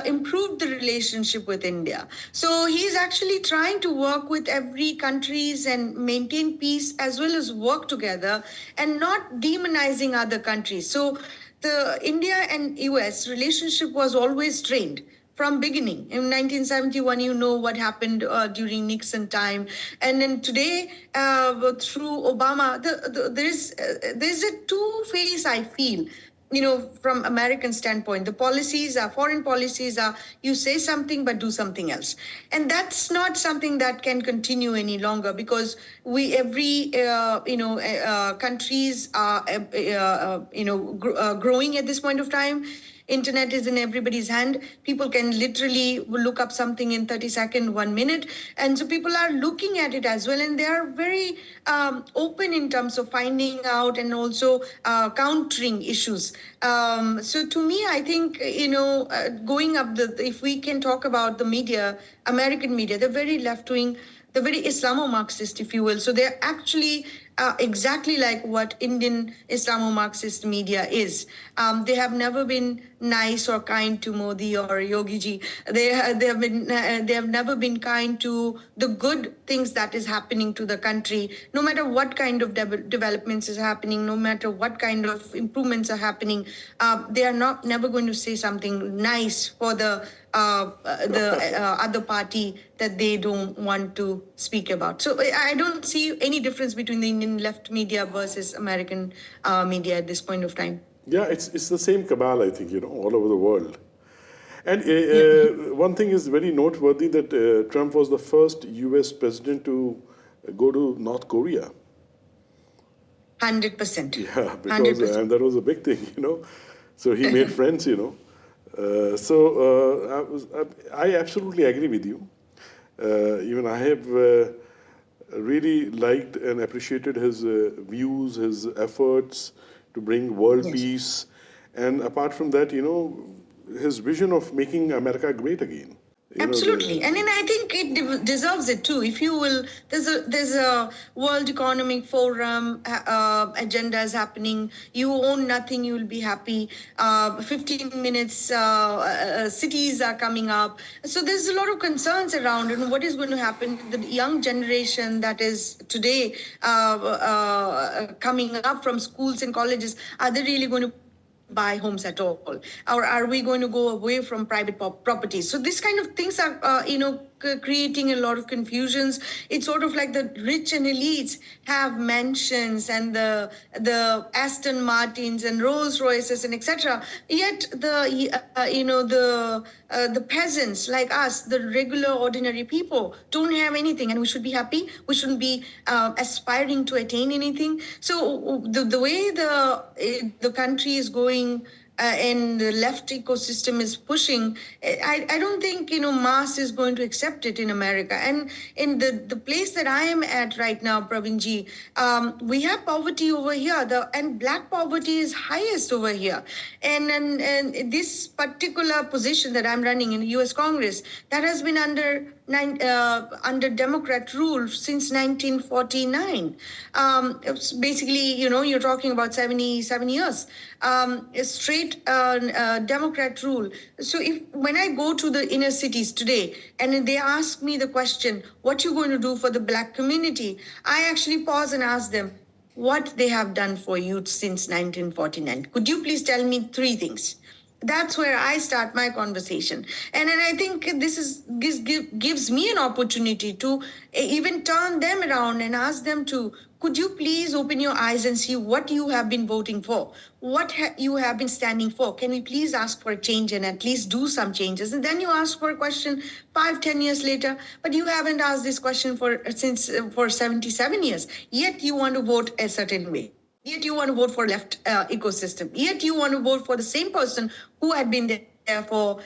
C: improved the relationship with India. So he's actually trying to work with every countries and maintain peace as well as work together and not demonizing other countries. So the India and US relationship was always strained from beginning. In 1971, you know what happened during Nixon time. And then today, through Obama, there's a two-phase, I feel. from American standpoint, the policies are foreign policies are you say something but do something else, and that's not something that can continue any longer because countries are growing at this point of time. Internet is in everybody's hand. People can literally look up something in 30 seconds, 1 minute. And so people are looking at it as well. And they are very open in terms of finding out and also countering issues. So to me, I think, going up if we can talk about the media, American media, they're very left wing. They're very Islamo-Marxist, if you will. So they're actually exactly like what Indian Islamo-Marxist media is. They have never been nice or kind to Modi or Yogi ji. They have never been kind to the good things that is happening to the country. No matter what kind of developments is happening, no matter what kind of improvements are happening, they are never going to say something nice for the other party that they don't want to speak about. So I don't see any difference between the Indian left media versus American media at this point of time.
B: Yeah, it's the same cabal, I think, all over the world. And one thing is very noteworthy that Trump was the first US president to go to North Korea.
C: 100%.
B: Yeah, because 100%. And that was a big thing, So he made friends, I absolutely agree with you. Even I have really liked and appreciated his views, his efforts to bring world peace. And apart from that, his vision of making America great again.
C: Absolutely, and then I think it deserves it too. If you will, there's a World Economic Forum agenda is happening. You own nothing, you will be happy. 15 minutes cities are coming up. So there's a lot of concerns around and what is going to happen to the young generation that is today coming up from schools and colleges. Are they really going to buy homes at all, or are we going to go away from private properties? So this kind of things are creating a lot of confusions. It's sort of like the rich and elites have mansions and the Aston Martins and Rolls Royces and etc. Yet the peasants like us, the regular ordinary people, don't have anything, and we should be happy. We shouldn't be aspiring to attain anything. So the way the country is going and the left ecosystem is pushing, I don't think mass is going to accept it in America. And in the place that I am at right now, Praveenji, we have poverty over here, and black poverty is highest over here. And this particular position that I'm running in the U.S. Congress, that has been under Democrat rule since 1949. Basically, you're talking about 77 years. Straight Democrat rule. So when I go to the inner cities today and they ask me the question, what you going to do for the black community? I actually pause and ask them what they have done for you since 1949. Could you please tell me 3 things? That's where I start my conversation. And I think this gives me an opportunity to even turn them around and ask them to, could you please open your eyes and see what you have been voting for? What you have been standing for? Can we please ask for a change and at least do some changes? And then you ask for a question 5-10 years later, but you haven't asked this question for 77 years. Yet you want to vote a certain way. Yet you want to vote for left ecosystem. Yet you want to vote for the same person who had been there for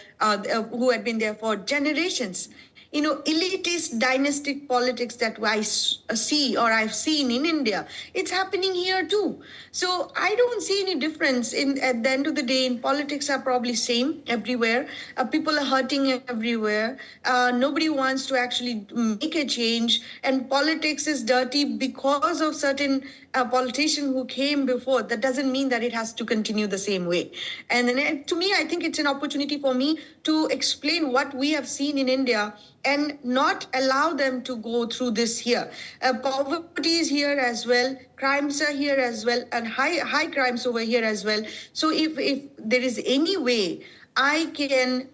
C: generations. Elitist dynastic politics that I see or I've seen in India, it's happening here too. So I don't see any difference. At the end of the day, in politics are probably same everywhere. People are hurting everywhere. Nobody wants to actually make a change. And politics is dirty because of certain politician who came before. That doesn't mean that it has to continue the same way. And then to me, I think it's an opportunity for me to explain what we have seen in India and not allow them to go through this here. Poverty is here as well. Crimes are here as well, and high crimes over here as well. So if there is any way I can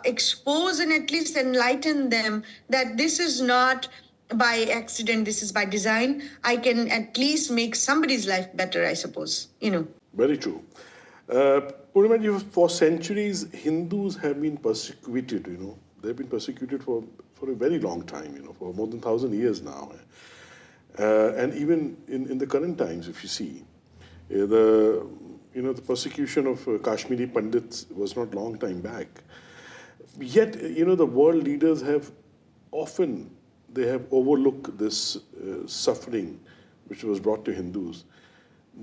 C: expose and at least enlighten them that this is not by accident, this is by design, I can at least make somebody's life better, I suppose.
B: Very true. Purnima, for centuries, Hindus have been persecuted, They've been persecuted for a very long time, for more than 1,000 years now. And even in the current times, if you see, the persecution of Kashmiri Pandits was not long time back. Yet, the world leaders have often, they have overlooked this suffering which was brought to Hindus.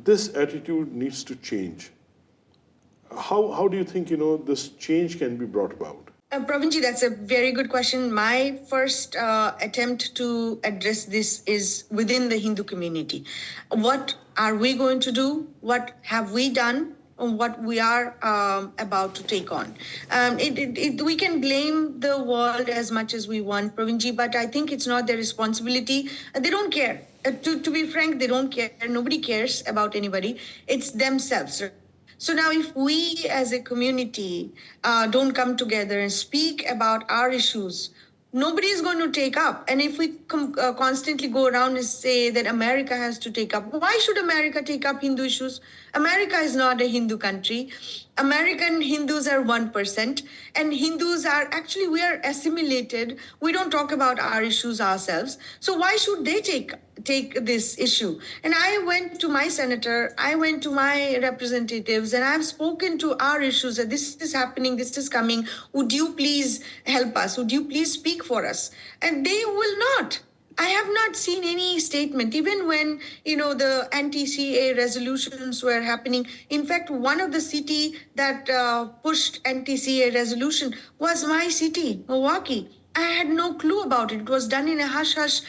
B: This attitude needs to change. How do you think, this change can be brought about?
C: Praveenji, that's a very good question. My first attempt to address this is within the Hindu community. What are we going to do? What have we done? And what we are about to take on. We can blame the world as much as we want, Praveenji, but I think it's not their responsibility. They don't care. To be frank, they don't care. Nobody cares about anybody. It's themselves. So now if we as a community don't come together and speak about our issues, nobody is going to take up. And if we constantly go around and say that America has to take up, why should America take up Hindu issues? America is not a Hindu country. American Hindus are 1%, and Hindus are actually, we are assimilated. We don't talk about our issues ourselves. So why should they take this issue? And I went to my senator, I went to my representatives, and I've spoken to our issues that this is happening, this is coming. Would you please help us? Would you please speak for us? And they will not. I have not seen any statement, even when, the anti-CA resolutions were happening. In fact, one of the city that pushed anti-CA resolution was my city, Milwaukee. I had no clue about it. It was done in a hush-hush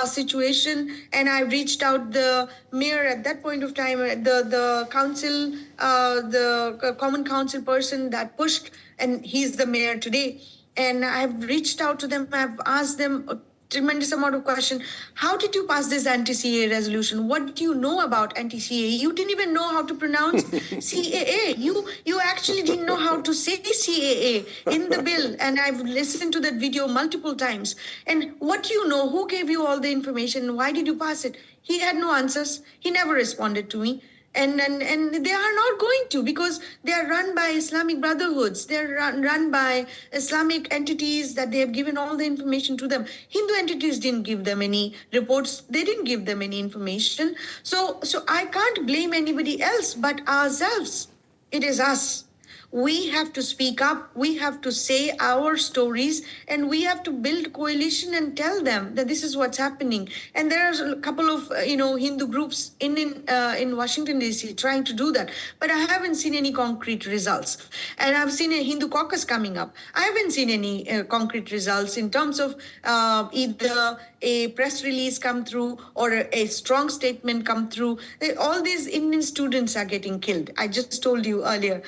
C: situation, and I reached out the mayor at that point of time, the council, the common council person that pushed, and he's the mayor today. And I've reached out to them. I've asked them tremendous amount of question. How did you pass this anti-CAA resolution? What do you know about anti-CAA? You didn't even know how to pronounce CAA. You actually didn't know how to say CAA in the bill. And I've listened to that video multiple times. And what do you know? Who gave you all the information? Why did you pass it? He had no answers. He never responded to me. And they are not going to, because they are run by Islamic brotherhoods. They're run by Islamic entities that they have given all the information to them. Hindu entities didn't give them any reports. They didn't give them any information. So I can't blame anybody else but ourselves. It is us. We have to speak up. We have to say our stories, and we have to build coalition and tell them that this is what's happening. And there are a couple of Hindu groups in Washington D.C. trying to do that, but I haven't seen any concrete results. And I've seen a Hindu caucus coming up. I haven't seen any concrete results in terms of either a press release come through or a strong statement come through. All these Indian students are getting killed. I just told you earlier.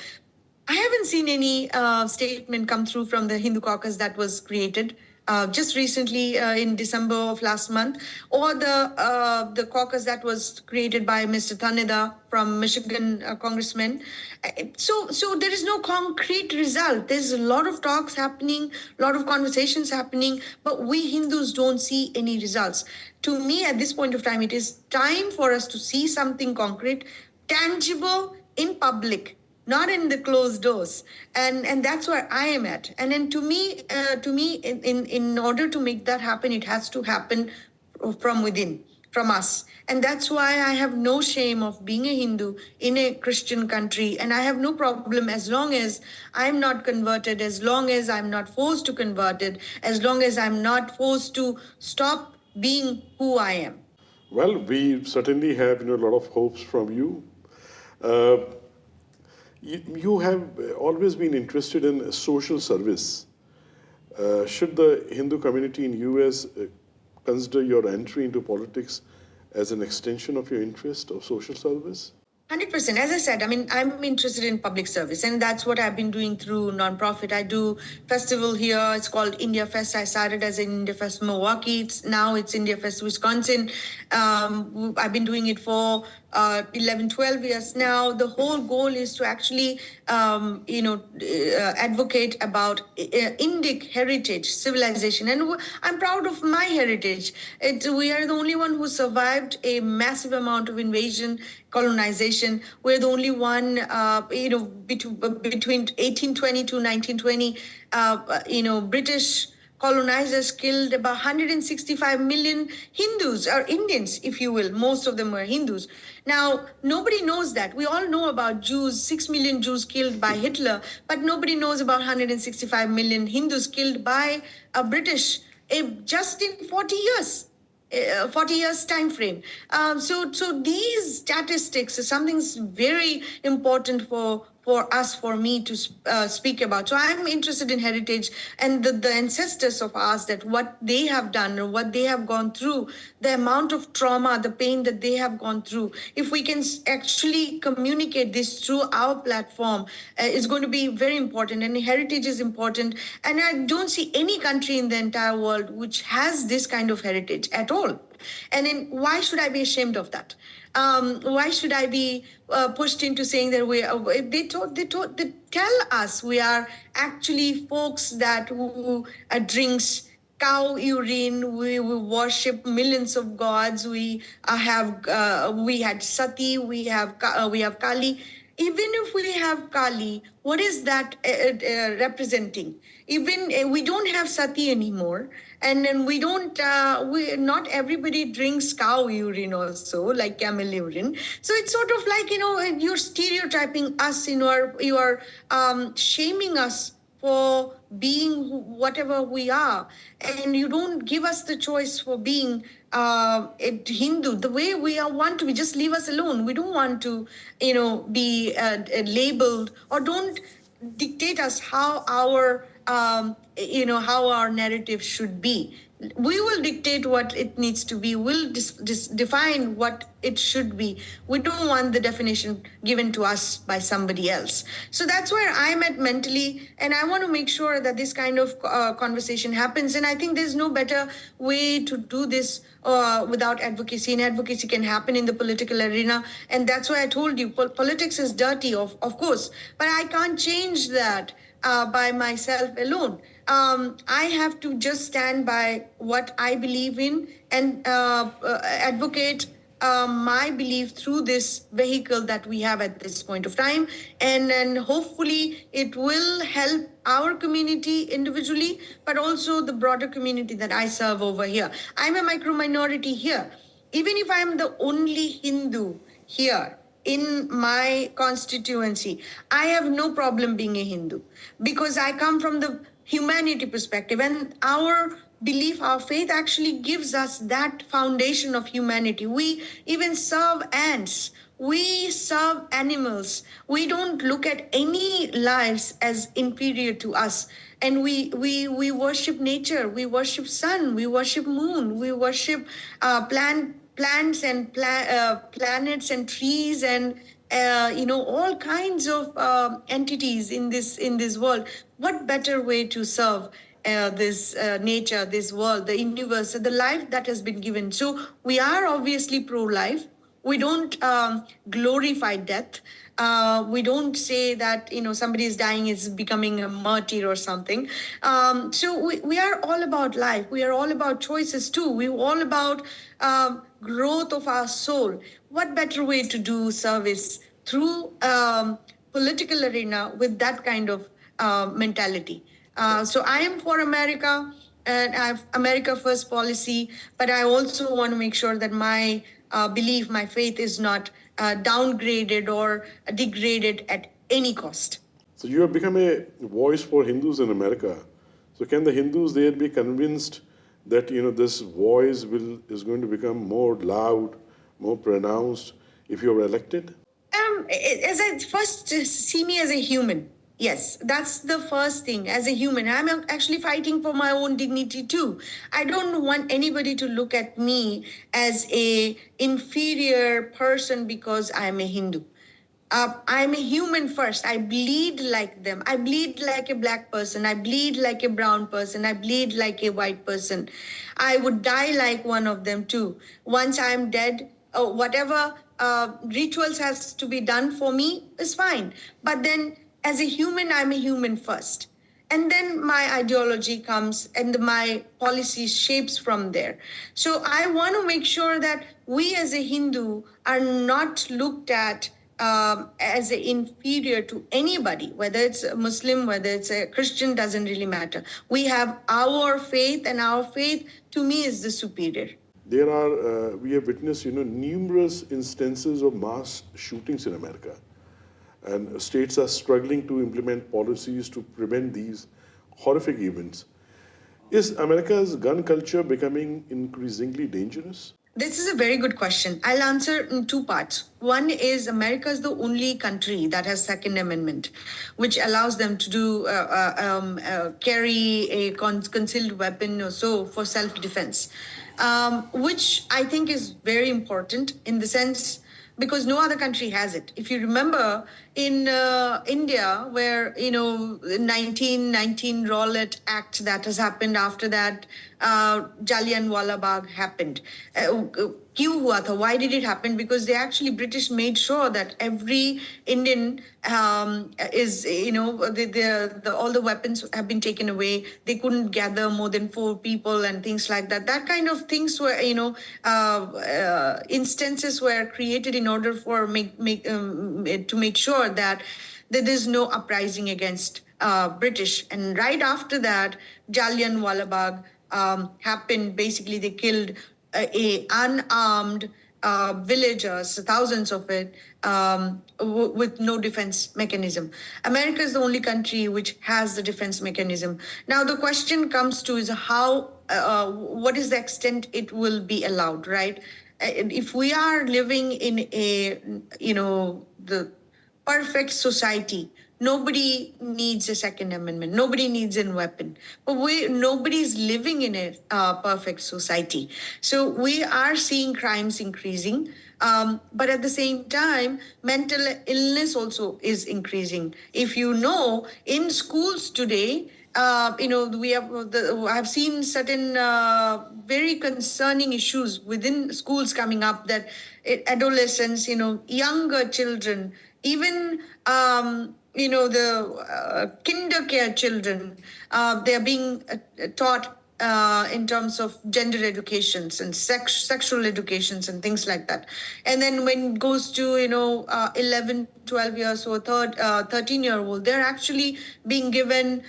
C: I haven't seen any statement come through from the Hindu caucus that was created just recently in December of last month, or the caucus that was created by Mr. Thaneda from Michigan congressman. So there is no concrete result. There's a lot of talks happening, a lot of conversations happening, but we Hindus don't see any results. To me, at this point of time, it is time for us to see something concrete, tangible in public, not in the closed doors, and that's where I am at. And then to me, in order to make that happen, it has to happen from within, from us. And that's why I have no shame of being a Hindu in a Christian country, and I have no problem as long as I'm not converted, as long as I'm not forced to convert it, as long as I'm not forced to stop being who I am.
B: Well, we certainly have a lot of hopes from you. You have always been interested in social service. Should the Hindu community in US consider your entry into politics as an extension of your interest of social service?
C: 100%. As I said, I'm interested in public service, and that's what I've been doing through nonprofit. I do festival here. It's called India Fest. I started as in India Fest Milwaukee. Now it's India Fest Wisconsin. I've been doing it for 11, 12 years now. The whole goal is to actually, advocate about Indic heritage, civilization. And I'm proud of my heritage. We are the only one who survived a massive amount of invasion, colonization, nation. We're the only one, between 1820 to 1920, British colonizers killed about 165 million Hindus or Indians, if you will. Most of them were Hindus. Now, nobody knows that. We all know about Jews, 6 million Jews killed by Hitler, but nobody knows about 165 million Hindus killed by a British just in 40 years. 40 years time frame. So these statistics is something very important for me to speak about. So I'm interested in heritage and the ancestors of ours, that what they have done or what they have gone through, the amount of trauma, the pain that they have gone through. If we can actually communicate this through our platform, is going to be very important. And heritage is important. And I don't see any country in the entire world which has this kind of heritage at all. And then why should I be ashamed of that? Why should I be pushed into saying that they tell us we are actually folks that who drinks cow urine, we worship millions of gods, we had Sati, we have Kali. Even if we have Kali, what is that representing? Even we don't have Sati anymore, and then we don't. Not everybody drinks cow urine also, like camel urine. So it's sort of like you're stereotyping us. You are shaming us for being whatever we are, and you don't give us the choice for being a Hindu the way we want to be. Just leave us alone. We don't want to, be labeled, or don't dictate us how our narrative should be. We will dictate what it needs to be. We'll define what it should be. We don't want the definition given to us by somebody else. So that's where I'm at mentally, and I want to make sure that this kind of conversation happens. And I think there's no better way to do this without advocacy. And advocacy can happen in the political arena. And that's why I told you, politics is dirty, of course, but I can't change that by myself alone. I have to just stand by what I believe in and advocate my belief through this vehicle that we have at this point of time. And then hopefully it will help our community individually, but also the broader community that I serve over here. I'm a micro minority here. Even if I'm the only Hindu here in my constituency, I have no problem being a Hindu, because I come from the humanity perspective, and our belief, our faith actually gives us that foundation of humanity. We even serve ants. We serve animals. We don't look at any lives as inferior to us. And we worship nature. We worship sun. We worship moon. We worship plants and planets and trees and all kinds of entities in this world. What better way to serve this nature, this world, the universe, the life that has been given? So we are obviously pro-life. We don't glorify death. We don't say that somebody is dying is becoming a martyr or something. So we are all about life. We are all about choices too. We're all about growth of our soul. What better way to do service through political arena with that kind of mentality? So I am for America, and I have America First policy, but I also want to make sure that my belief, my faith is not downgraded or degraded at any cost.
B: So you have become a voice for Hindus in America. So can the Hindus there be convinced that this voice is going to become more loud, more pronounced if you are elected?
C: As I first see me as a human. Yes, that's the first thing. As a human, I'm actually fighting for my own dignity too. I don't want anybody to look at me as a inferior person because I'm a Hindu. I'm a human first. I bleed like them. I bleed like a black person. I bleed like a brown person. I bleed like a white person. I would die like one of them too. Once I'm dead, whatever rituals has to be done for me is fine. But then as a human, I'm a human first. And then my ideology comes and my policy shapes from there. So I want to make sure that we as a Hindu are not looked at as inferior to anybody, whether it's a Muslim, whether it's a Christian, doesn't really matter. We have our faith, and our faith, to me, is the superior.
B: There are, we have witnessed, numerous instances of mass shootings in America. And states are struggling to implement policies to prevent these horrific events. Is America's gun culture becoming increasingly dangerous?
C: This is a very good question. I'll answer in two parts. One is America is the only country that has Second Amendment, which allows them to do carry a concealed weapon or so for self-defense, which I think is very important in the sense because no other country has it. If you remember, in India, where 1919 Rowlatt Act that has happened after that, Jallianwala Bagh happened. क्यों हुआ था? Why did it happen? Because they actually British made sure that every Indian is all the weapons have been taken away. They couldn't gather more than 4 people and things like that. That kind of things were instances were created in order for to make sure that there is no uprising against British. And right after that, Jallianwala Bagh happened. Basically, they killed unarmed villagers, thousands of it, with no defense mechanism. America is the only country which has the defense mechanism. Now, the question comes to is how, what is the extent it will be allowed, right? If we are living in a, the perfect society, nobody needs a Second Amendment. Nobody needs a weapon. But nobody's living in a perfect society. So we are seeing crimes increasing. But at the same time, mental illness also is increasing. If you know, in schools today, I've seen certain very concerning issues within schools coming up that adolescents, younger children, even the kinder care children, they are being taught in terms of gender educations and sexual educations and things like that. And then when it goes to 11, 12 years or 13-year-old, they're actually being given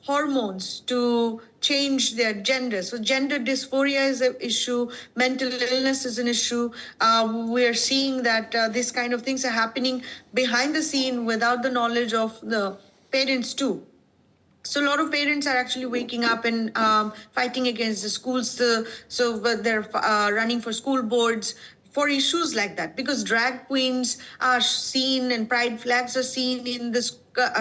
C: hormones to change their gender. So gender dysphoria is an issue, mental illness is an issue. We're seeing that these kind of things are happening behind the scene without the knowledge of the parents too. So a lot of parents are actually waking up and fighting against the schools. But they're running for school boards for issues like that, because drag queens are seen and pride flags are seen in this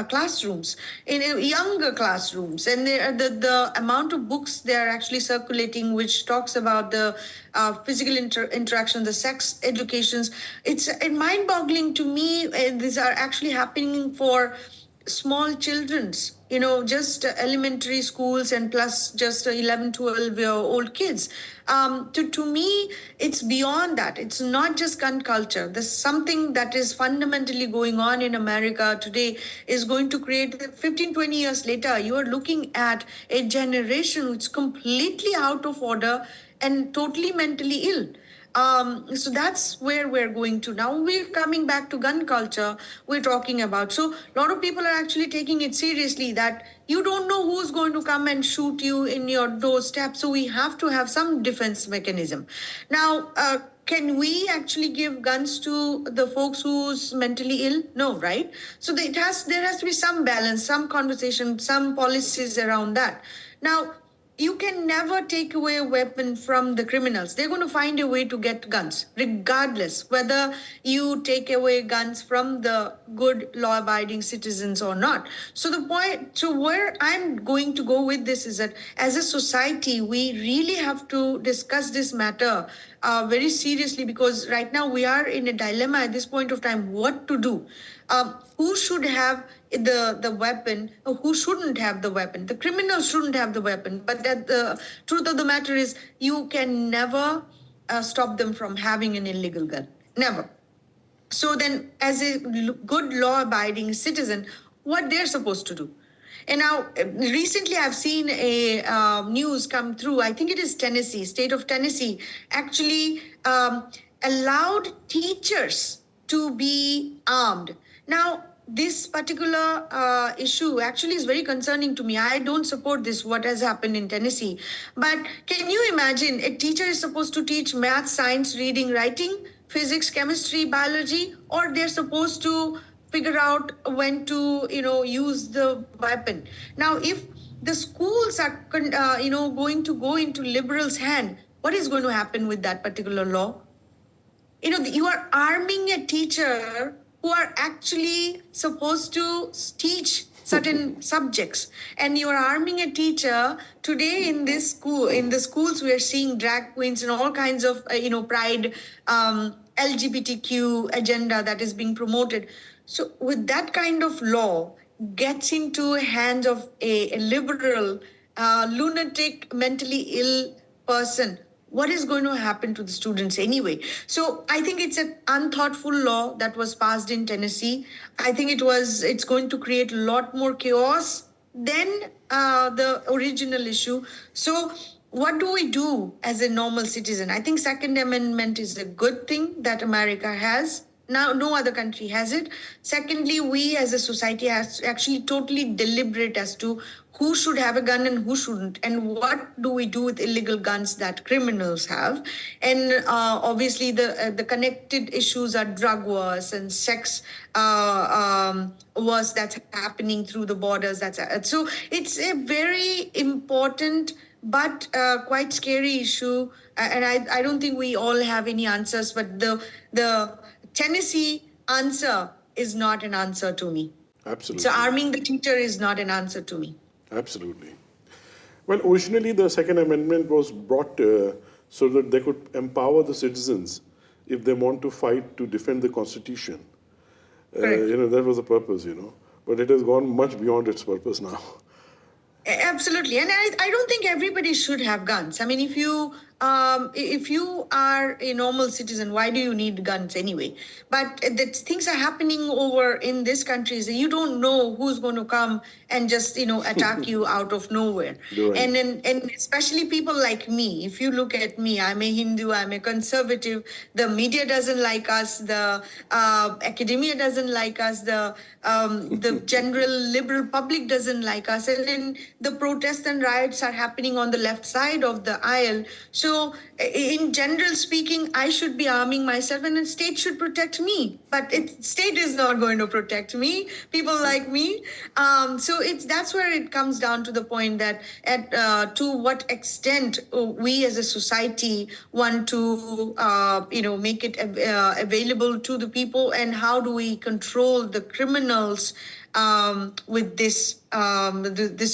C: classrooms, in younger classrooms, and the amount of books they are actually circulating which talks about the physical interaction, the sex educations. It's mind-boggling to me. These are actually happening for small children's, just elementary schools and plus just 11, 12-year-old kids. To me, it's beyond that. It's not just gun culture. There's something that is fundamentally going on in America today is going to create 15, 20 years later, you are looking at a generation which is completely out of order and totally mentally ill. So that's where we're going to. Now we're coming back to gun culture we're talking about. So a lot of people are actually taking it seriously that you don't know who's going to come and shoot you in your doorstep. So we have to have some defense mechanism. Now, can we actually give guns to the folks who's mentally ill? No, right? So there has to be some balance, some conversation, some policies around that. Now, you can never take away a weapon from the criminals. They're going to find a way to get guns, regardless whether you take away guns from the good law-abiding citizens or not. So where I'm going to go with this is that as a society, we really have to discuss this matter very seriously, because right now we are in a dilemma at this point of time, what to do. Who should have the weapon, or who shouldn't have the weapon? The criminals shouldn't have the weapon, but that the truth of the matter is you can never stop them from having an illegal gun. Never. So then, as a good law-abiding citizen, what they're supposed to do? And now, recently I've seen a news come through, I think it is Tennessee, state of Tennessee, actually allowed teachers to be armed. Now, this particular issue actually is very concerning to me. I don't support this, what has happened in Tennessee. But can you imagine a teacher is supposed to teach math, science, reading, writing, physics, chemistry, biology, or they're supposed to figure out when to, use the weapon. Now, if the schools are, going to go into liberals' hand, what is going to happen with that particular law? You are arming a teacher who are actually supposed to teach certain subjects, and you are arming a teacher today in this school. In the schools, we are seeing drag queens and all kinds of pride, LGBTQ agenda that is being promoted. So with that kind of law gets into hands of a liberal, lunatic, mentally ill person, what is going to happen to the students anyway? So I think it's an unthoughtful law that was passed in Tennessee. I think it's going to create a lot more chaos than the original issue. So what do we do as a normal citizen? I think Second Amendment is a good thing that America has. Now, no other country has it. Secondly, we as a society has actually totally deliberate as to who should have a gun and who shouldn't, and what do we do with illegal guns that criminals have. And obviously, the connected issues are drug wars and sex wars that's happening through the borders. So it's a very important but quite scary issue, and I don't think we all have any answers. But the Tennessee answer is not an answer to me.
B: Absolutely.
C: So arming the teacher is not an answer to me.
B: Absolutely. Well, originally the Second Amendment was brought so that they could empower the citizens if they want to fight to defend the Constitution.
C: Correct.
B: That was the purpose, But it has gone much beyond its purpose now.
C: Absolutely, and I don't think everybody should have guns. I mean, if you are a normal citizen, why do you need guns anyway? But things are happening over in this country, so you don't know who's going to come and just attack you out of nowhere.
B: Right.
C: And especially people like me. If you look at me, I'm a Hindu, I'm a conservative. The media doesn't like us. The academia doesn't like us. The general liberal public doesn't like us. And then the protests and riots are happening on the left side of the aisle. So in general speaking, I should be arming myself, and the state should protect me. But state is not going to protect me, people like me. So that's where it comes down to the point that to what extent we as a society want to make it available to the people, and how do we control the criminals with this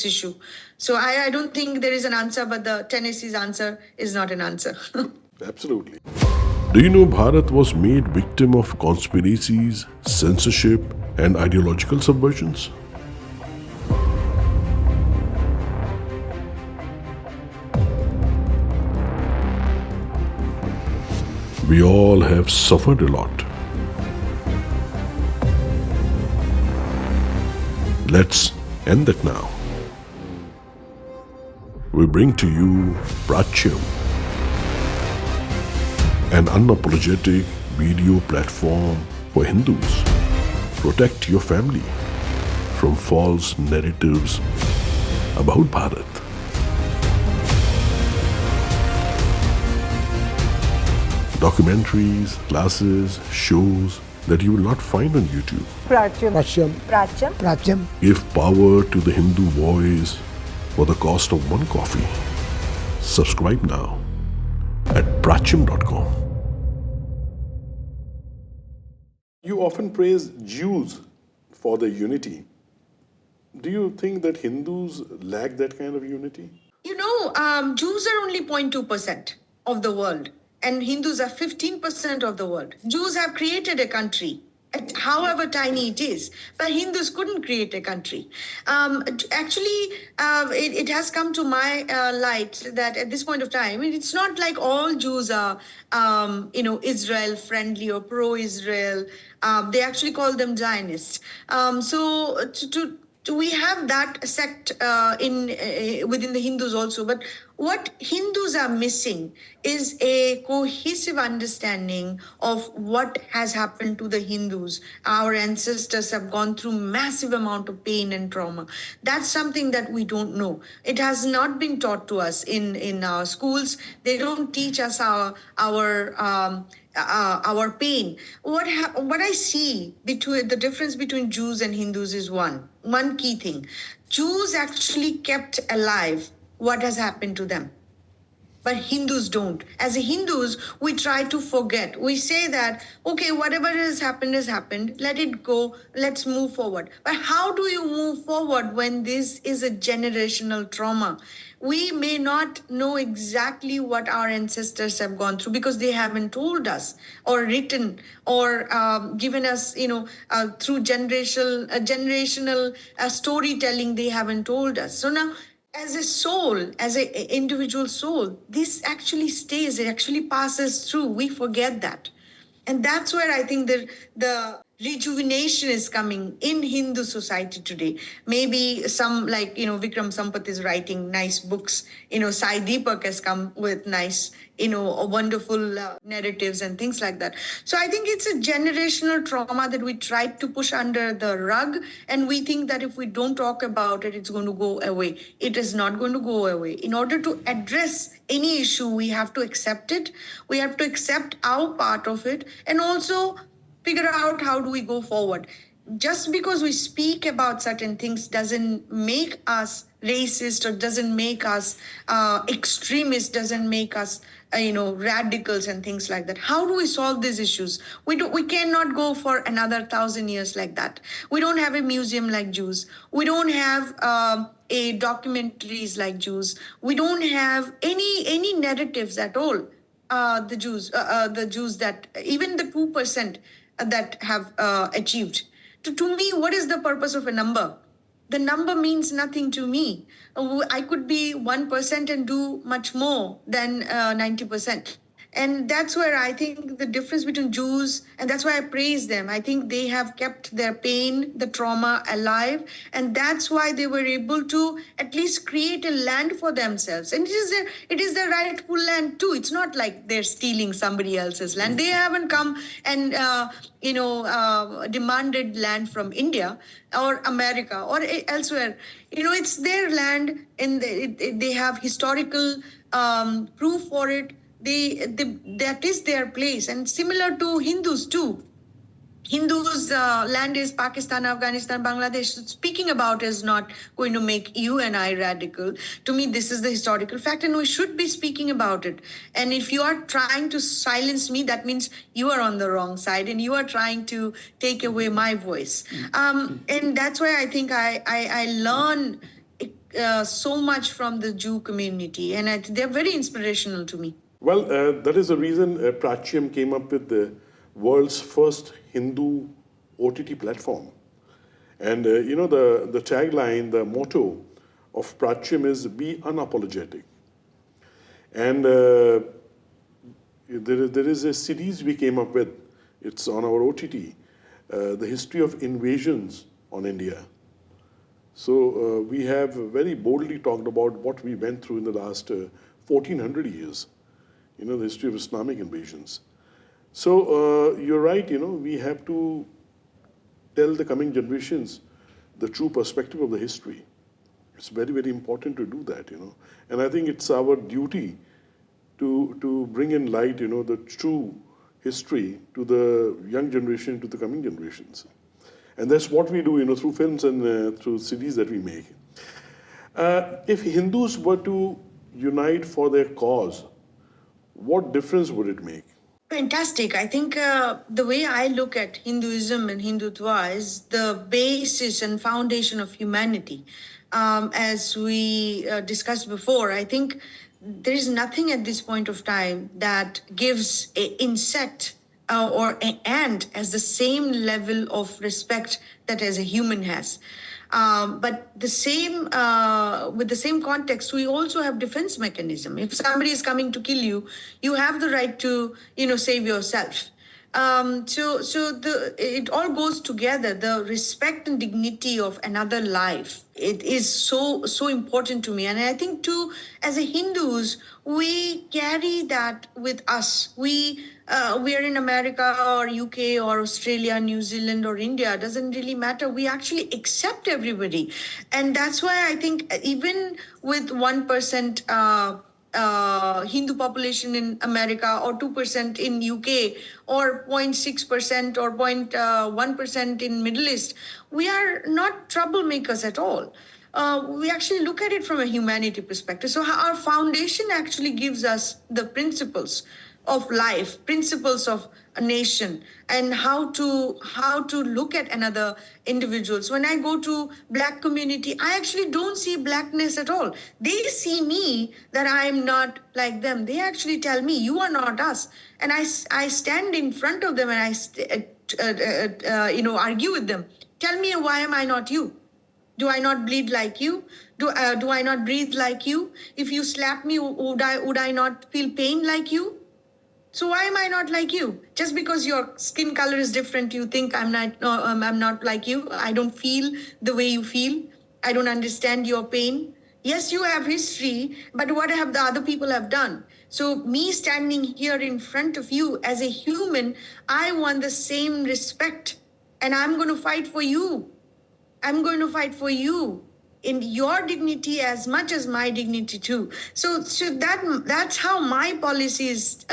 C: issue. So I don't think there is an answer, but the Tennessee's answer is not an answer.
B: Absolutely. Do you know Bharat was made victim of conspiracies, censorship, and ideological subversions? We all have suffered a lot. Let's end that now. We bring to you Prachyam, an unapologetic video platform for Hindus. Protect your family from false narratives about Bharat. Documentaries, classes, shows that you will not find on YouTube.
D: Prachyam.
B: Give power to the Hindu voice for the cost of one coffee. Subscribe now at prachyam.com. You often praise Jews for their unity. Do you think that Hindus lack that kind of unity?
C: Jews are only 0.2% of the world, and Hindus are 15% of the world. Jews have created a country, however tiny it is, but Hindus couldn't create a country. It has come to my light that at this point of time, it's not like all Jews are, Israel friendly or pro-Israel. They actually call them Zionists. we have that sect within the Hindus also. But what Hindus are missing is a cohesive understanding of what has happened to the Hindus. Our ancestors have gone through massive amount of pain and trauma. That's something that we don't know. It has not been taught to us in our schools. They don't teach us our pain. What I see between the difference between Jews and Hindus is one key thing. Jews actually kept alive what has happened to them, but Hindus don't. As a Hindus, we try to forget. We say that, okay, whatever has happened, let it go, let's move forward. But how do you move forward when this is a generational trauma? We may not know exactly what our ancestors have gone through because they haven't told us or written or given us, through generational storytelling, they haven't told us. So now, as a soul, as an individual soul, this actually stays, it actually passes through. We forget that. And that's where I think the rejuvenation is coming in Hindu society today. Maybe some, like, Vikram Sampath is writing nice books. Sai Deepak has come with nice, wonderful narratives and things like that. So I think it's a generational trauma that we tried to push under the rug. And we think that if we don't talk about it, it's going to go away. It is not going to go away. In order to address any issue, we have to accept it. We have to accept our part of it and also figure out how do we go forward. Just because we speak about certain things doesn't make us racist or doesn't make us extremists, doesn't make us radicals and things like that. How do we solve these issues? We cannot go for another 1,000 years like that. We don't have a museum like Jews. We don't have a documentaries like Jews. We don't have any narratives at all. The Jews that even the 2% that have achieved. To me, what is the purpose of a number? The number means nothing to me. I could be 1% and do much more than 90%. And that's where I think the difference between Jews, and that's why I praise them. I think they have kept their pain, the trauma alive, and that's why they were able to at least create a land for themselves. And it is their rightful land too. It's not like they're stealing somebody else's land. They haven't come and demanded land from India or America or elsewhere. It's their land, and they have historical proof for it. That is their place. And similar to Hindus too. Hindus' land is Pakistan, Afghanistan, Bangladesh. So speaking about is not going to make you and I radical. To me, this is the historical fact, and we should be speaking about it. And if you are trying to silence me, that means you are on the wrong side, and you are trying to take away my voice. And that's why I think I learn so much from the Jew community, and they're very inspirational to me.
B: Well, that is the reason Prachyam came up with the world's first Hindu OTT platform. And the tagline, the motto of Prachyam is "Be unapologetic." And there is a series we came up with. It's on our OTT, the history of invasions on India. So we have very boldly talked about what we went through in the last 1400 years. The history of Islamic invasions. So you're right, we have to tell the coming generations the true perspective of the history. It's very, very important to do that, And I think it's our duty to bring in light, the true history to the young generation, to the coming generations. And that's what we do, through films and through series that we make. If Hindus were to unite for their cause, what difference would it make?
C: Fantastic. I think the way I look at Hinduism and Hindutva is the basis and foundation of humanity. As we discussed before, I think there is nothing at this point of time that gives an insect or an ant has the same level of respect that as a human has. But with the same context, we also have defense mechanism. If somebody is coming to kill you, you have the right to, save yourself. It all goes together. The respect and dignity of another life. It is so important to me, and I think too, as a Hindus, we carry that with us. We are in America or UK or Australia, New Zealand or India. It doesn't really matter. We actually accept everybody, and that's why I think even with 1%. Hindu population in America or 2% in UK or 0.6% or 0.1% in Middle East, we are not troublemakers at all. We actually look at it from a humanity perspective. So our foundation actually gives us the principles of life, principles of a nation, and how to look at another individuals. When I go to Black community, I actually don't see Blackness at all. They see me that I am not like them. They actually tell me, you are not us. And I stand in front of them and I argue with them. Tell me, why am I not you? Do I not bleed like you? Do I not breathe like you? If you slap me, would I not feel pain like you? So why am I not like you? Just because your skin color is different, you think I'm not like you. I don't feel the way you feel. I don't understand your pain. Yes, you have history, but what have the other people have done? So me standing here in front of you as a human, I want the same respect, and I'm going to fight for you. I'm going to fight for you in your dignity as much as my dignity too. So that's how my policy is,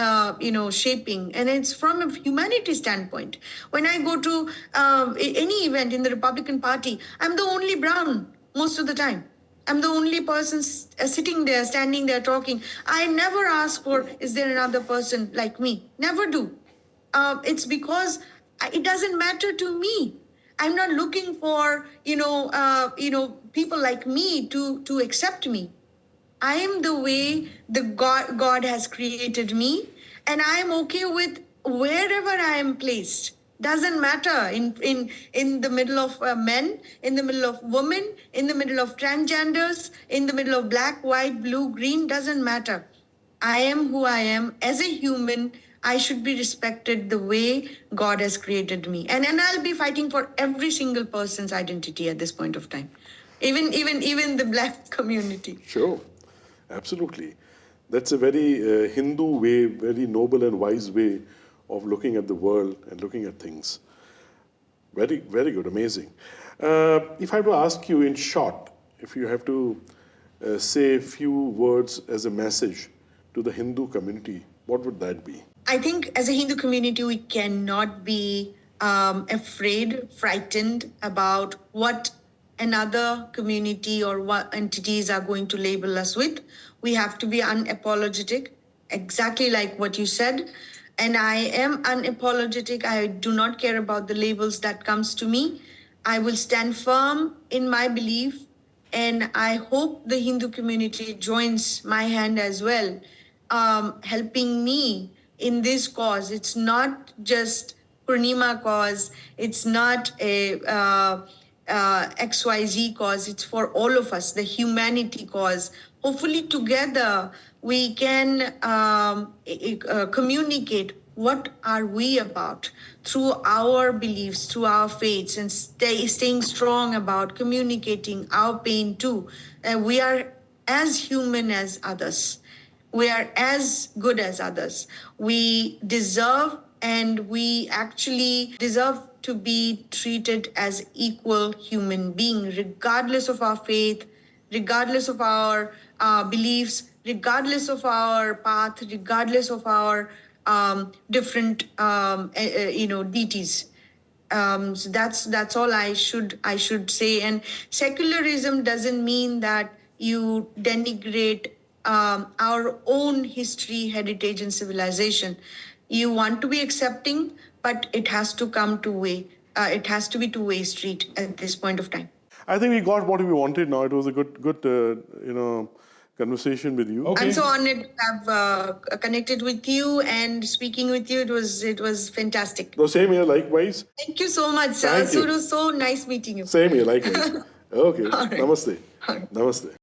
C: shaping, and it's from a humanity standpoint. When I go to any event in the Republican Party, I'm the only brown most of the time. I'm the only person sitting there, standing there, talking. I never ask for, is there another person like me? Never do. It's because it doesn't matter to me. I'm not looking for, people like me to accept me. I am the way the God has created me, and I am okay with wherever I am placed. Doesn't matter in the middle of men, in the middle of women, in the middle of transgenders, in the middle of black, white, blue, green. Doesn't matter. I am who I am as a human. I should be respected the way God has created me. And I'll be fighting for every single person's identity at this point of time. Even the Black community.
B: Sure, absolutely. That's a very Hindu way, very noble and wise way of looking at the world and looking at things. Very, very good, amazing. If I have to ask you in short, if you have to say a few words as a message to the Hindu community, what would that be?
C: I think as a Hindu community, we cannot be afraid, frightened about what another community or what entities are going to label us with. We have to be unapologetic, exactly like what you said. And I am unapologetic. I do not care about the labels that comes to me. I will stand firm in my belief, and I hope the Hindu community joins my hand as well, helping me in this cause. It's not just Purnima cause. It's not a XYZ cause. It's for all of us, the humanity cause. Hopefully together we can communicate what are we about through our beliefs, through our faiths, and staying strong about communicating our pain too. We are as human as others. We are as good as others. We deserve, and we actually deserve to be treated as equal human being, regardless of our faith, regardless of our beliefs, regardless of our path, regardless of our different deities. So that's all I should say. And secularism doesn't mean that you denigrate our own history, heritage, and civilization. You want to be accepting, but it has to come two-way. It has to be two-way street at this point of time.
B: I think we got what we wanted now. It was a good conversation with you.
C: Okay. I'm so honored to have connected with you and speaking with you. It was fantastic.
B: The same here, likewise.
C: Thank you so much.
B: Thank you.
C: It was so nice meeting you.
B: Same here, likewise. Okay.
C: All right.
B: Namaste.
C: All right.
B: Namaste.